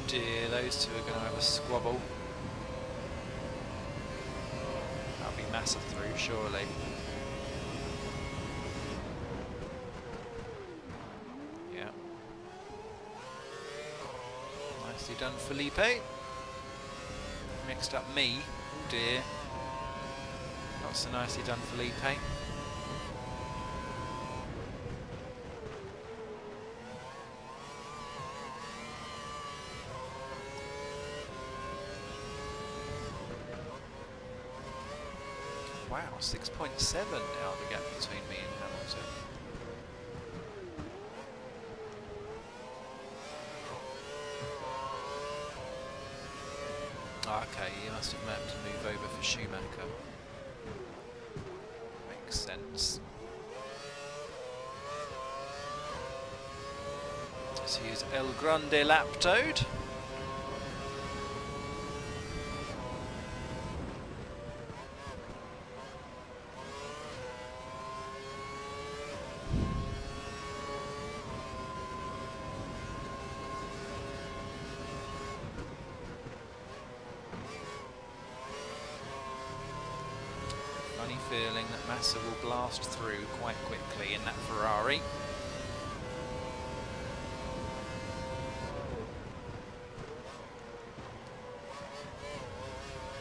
Dear, those two are going to have a squabble. That'll be massive through, surely. Yeah. Nicely done, Felipe. Next up, me. Oh dear. Not so nicely done, Felipe. Wow, 6.7 now the gap between me and Hamilton. Okay, you must have meant to move over for Schumacher. Makes sense. So he's El Grande Laptoad. Feeling that Massa will blast through quite quickly in that Ferrari.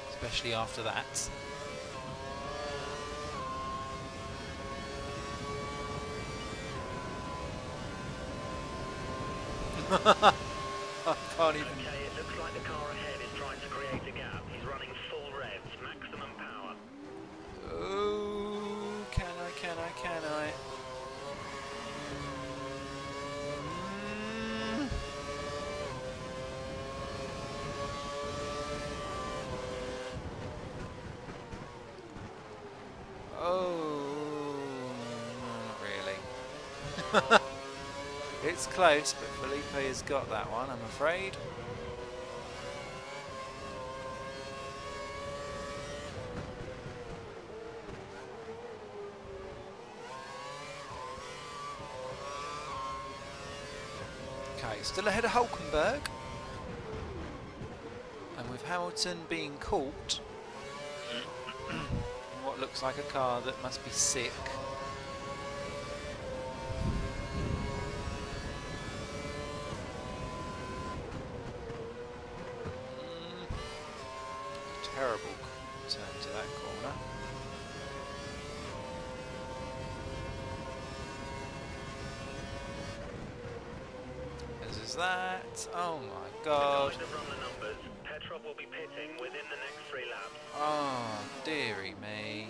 Especially after that. I can't even... Okay, it looks like the car ahead is trying to maximum power. Oh, can I? Mm. Oh, not really. It's close, but Felipe has got that one, I'm afraid. Okay, still ahead of Hulkenberg. And with Hamilton being caught in what looks like a car that must be sick. Terrible turn to that corner. As is that. Oh my god. To run the numbers, Petrov will be pitting within the next 3 laps. Oh, dearie me.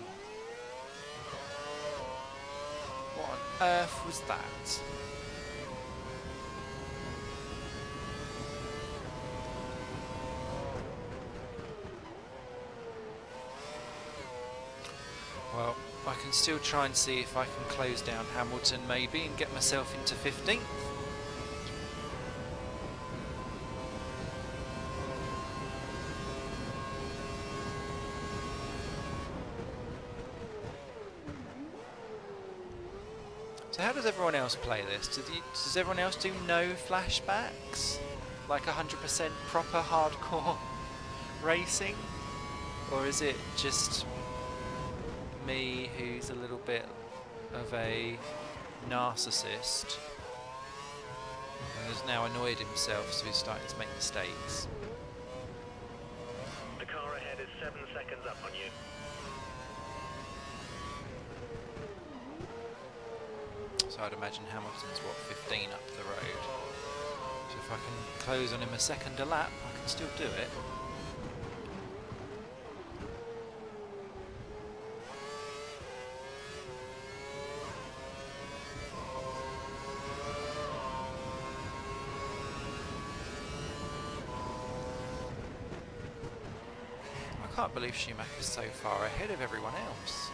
What on earth was that? Well, I can still try and see if I can close down Hamilton maybe and get myself into 15th. So how does everyone else play this? Does everyone else do no flashbacks? Like 100% proper hardcore racing? Or is it just me who's a little bit of a narcissist and has now annoyed himself, so he's starting to make mistakes? The car ahead is 7 seconds up on you. So I'd imagine Hamilton's, what, 15 up the road. So if I can close on him a second a lap, I can still do it. I can't believe Schumacher's so far ahead of everyone else.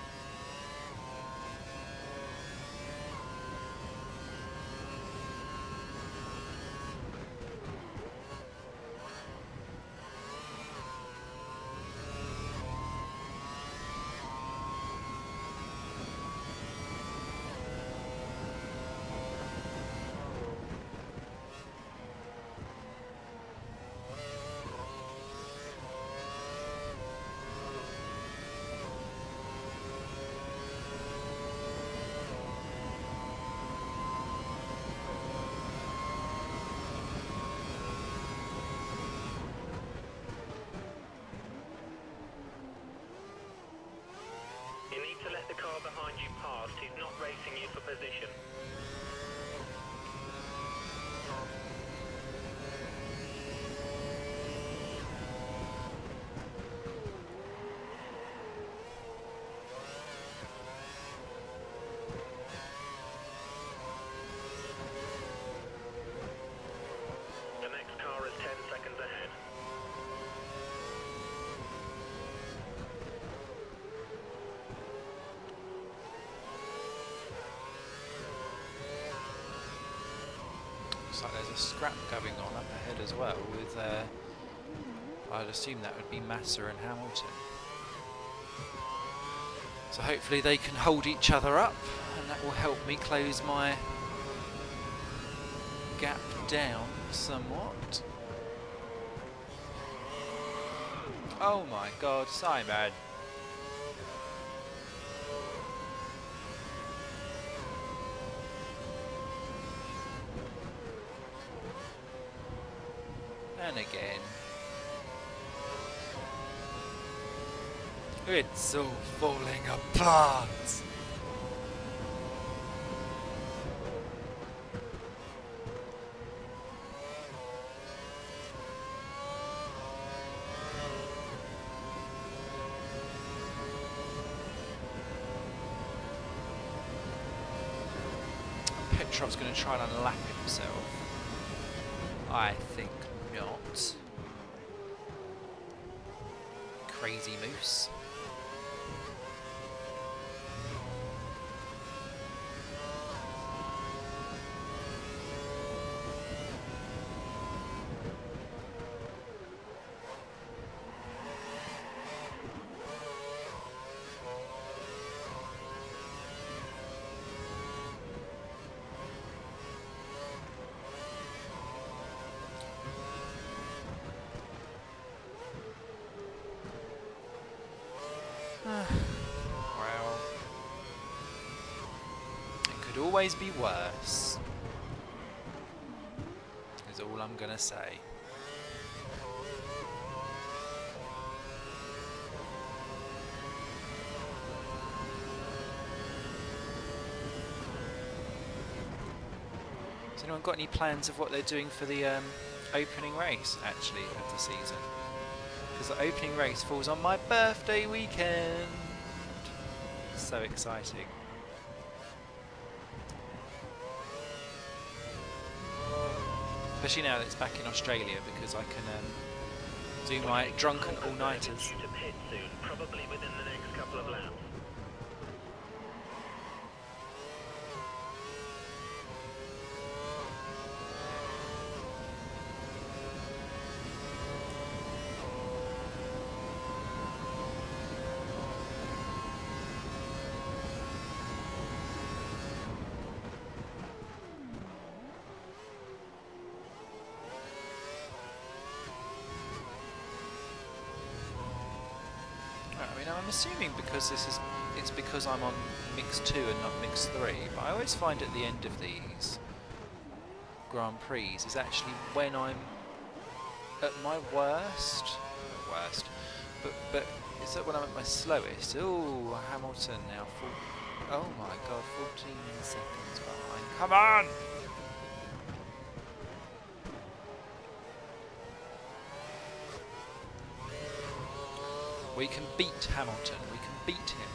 You need to let the car behind you past. He's not racing you for position. The next car is 10 seconds ahead. Looks like there's a scrap going on up ahead as well with, I'd assume that would be Massa and Hamilton. So hopefully they can hold each other up and that will help me close my gap down somewhat. Oh my god, Simon! And again. It's all falling apart. Petrov's going to try and unlap himself. I think not. Crazy Moose. Well, it could always be worse, is all I'm gonna say. Has anyone got any plans of what they're doing for the opening race, actually, of the season? Because the opening race falls on my birthday weekend. So exciting. Especially now that it's back in Australia, because I can do my drunken all-nighters. To pit soon, probably within the next couple of laps. I mean, I'm assuming because it's because I'm on mix 2 and not mix 3, but I always find at the end of these Grand Prix is actually when I'm at my worst, but is that when I'm at my slowest? Oh, Hamilton now, oh my god, 14 seconds behind, come on! We can beat Hamilton, we can beat him.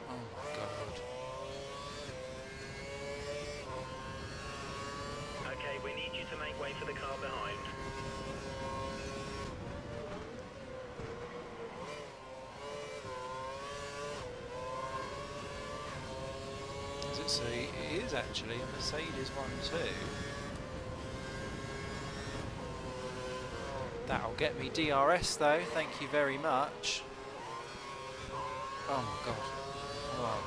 Oh my god. Okay, we need you to make way for the car behind. So it is actually a Mercedes 1-2. That'll get me DRS though, thank you very much. Oh my god. Oh.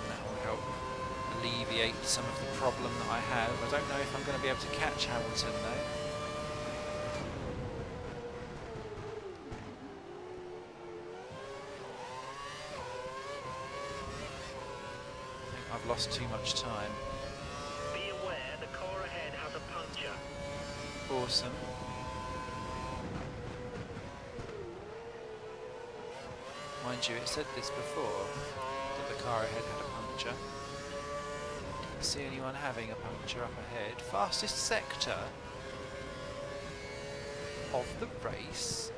That will help alleviate some of the problem that I have. I don't know if I'm going to be able to catch Hamilton though. I've lost too much time. Be aware, the car ahead has a puncture. Awesome. Mind you, it said this before, that the car ahead had a puncture. Didn't see anyone having a puncture up ahead. Fastest sector of the race.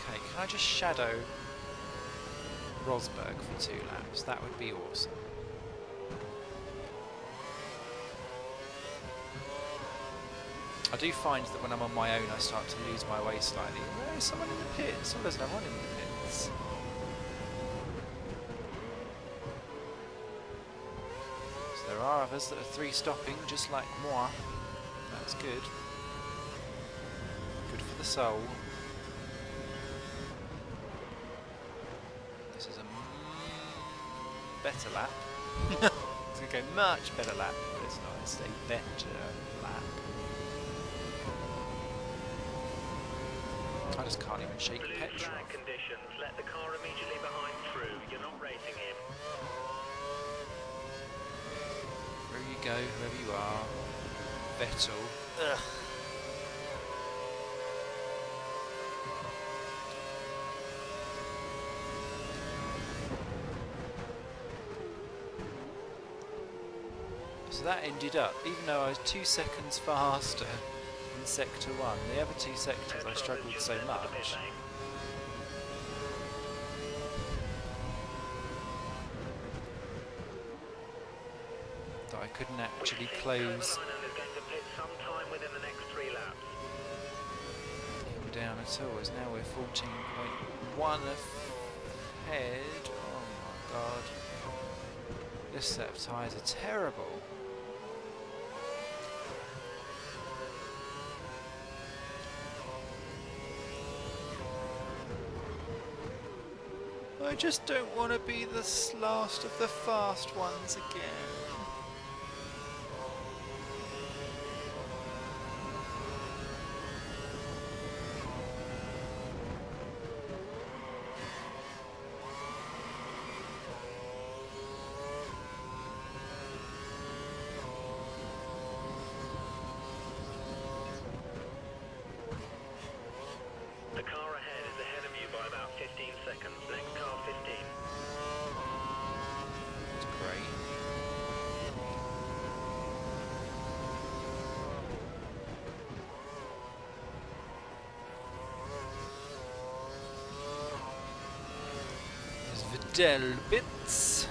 Okay, can I just shadow Rosberg for 2 laps? That would be awesome. I do find that when I'm on my own I start to lose my way slightly. Oh, there's someone in the pits. Someone doesn't have one in the pits. So there are others that are 3 stopping, just like moi. That's good. Good for the soul. This is a better lap. It's going to go much better lap, but it's not. It's a better lap. I just can't even shake Blue Petrov. flag conditions. Let the car immediately behind through. You're not racing him. Where you go, whoever you are. Vettel. Ugh. So that ended up, even though I was 2 seconds faster in Sector 1, the other 2 sectors I struggled so much. That I couldn't actually close him down at all, as now we're 14.1 ahead. Oh my god. This set of tyres are terrible. I just don't want to be the last of the fast ones again. The car ahead is ahead of you by about 15 seconds. Next car 15. That's great. There's Vidal bits.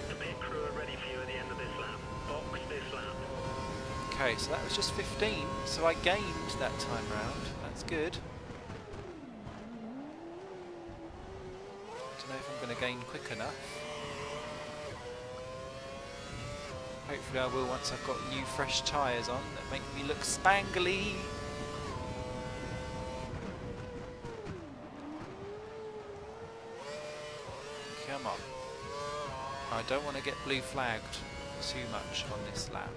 The pit crew are ready for you at the end of this lap. Box this lap. Okay, so that was just 15, so I gained that time round. That's good. Don't know if I'm going to gain quick enough. Hopefully I will once I've got new fresh tyres on that make me look spangly. Come on. I don't want to get blue flagged too much on this lap.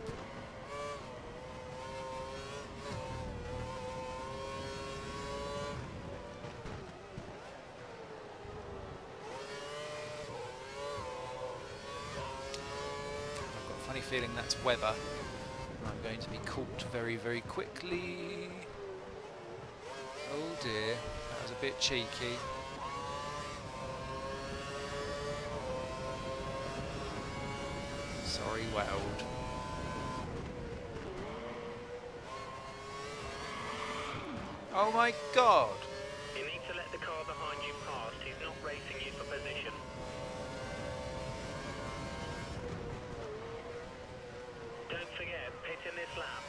Funny feeling that's weather. I'm going to be caught very, very quickly. Oh dear, that was a bit cheeky. Sorry, Weld. Oh my god! You need to let the car behind you pass. He's not racing you for position. Don't forget, pit in this lap.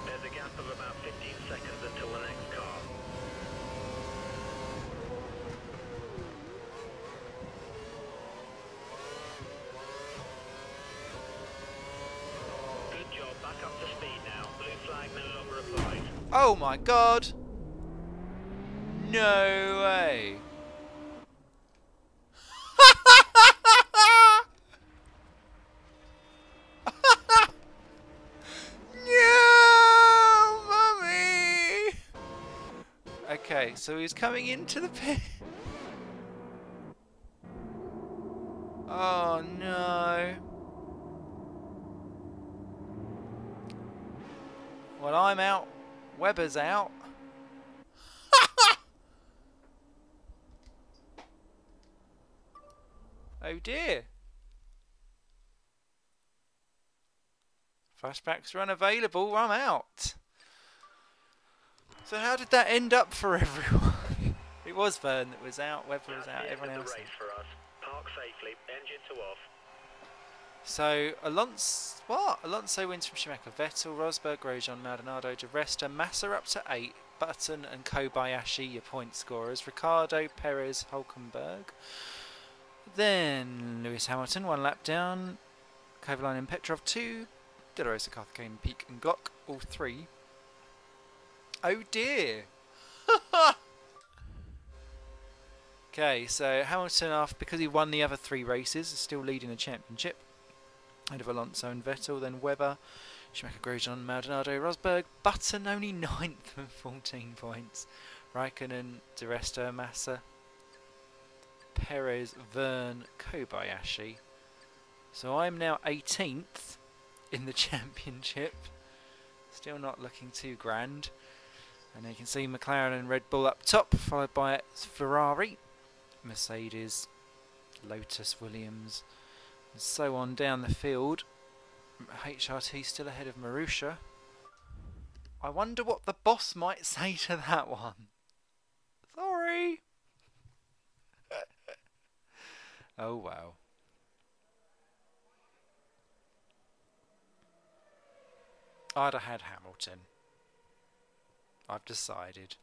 There's a gap of about 15 seconds until the next car. Good job, back up to speed now. Blue flag no longer applied. Oh my god! No way! No, mummy! Okay, so he's coming into the pit. Oh no. Well, I'm out. Webber's out. Oh dear. Flashbacks are unavailable. I'm out. So how did that end up for everyone? It was Vern that was out, Webber was out, everyone else. For us. Park safely, engine to off. So Alonso wins from Schumacher, Vettel, Rosberg, Grosjean, Maldonado, Di Resta, Massa up to 8, Button and Kobayashi your point scorers, Ricardo, Perez, Hulkenberg. Then Lewis Hamilton 1 lap down, Kovalainen and Petrov 2, De La Rosa, Carthagena, Peak and Glock all 3. Oh dear. Okay, so Hamilton, because he won the other 3 races, is still leading the championship. Ahead of Alonso and Vettel, then Webber, Schumacher, Grosjean, Maldonado, Rosberg, Button only 9th with 14 points. Raikkonen, Di Resta, Massa, Perez, Vern, Kobayashi. So I'm now 18th in the championship. Still not looking too grand. And you can see McLaren and Red Bull up top, followed by Ferrari, Mercedes, Lotus, Williams, and so on down the field. HRT still ahead of Marussia. I wonder what the boss might say to that one. Sorry. Oh well. I'd have had Hamilton. I've decided.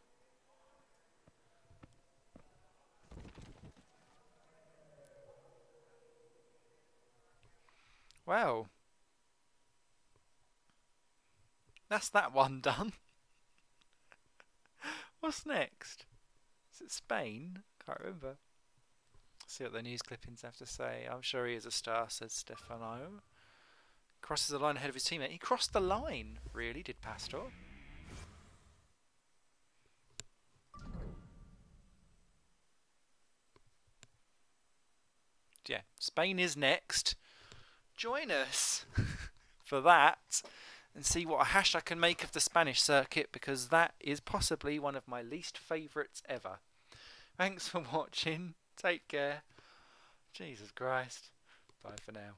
Well, that's that one done. What's next? Is it Spain? Can't remember. See what the news clippings have to say. I'm sure he is a star, said Stefano. Crosses the line ahead of his teammate. He crossed the line, really, did Pastor. Yeah, Spain is next. Join us for that and see what a hash I can make of the Spanish circuit, because that is possibly one of my least favourites ever. Thanks for watching. Take care. Jesus Christ. Bye for now.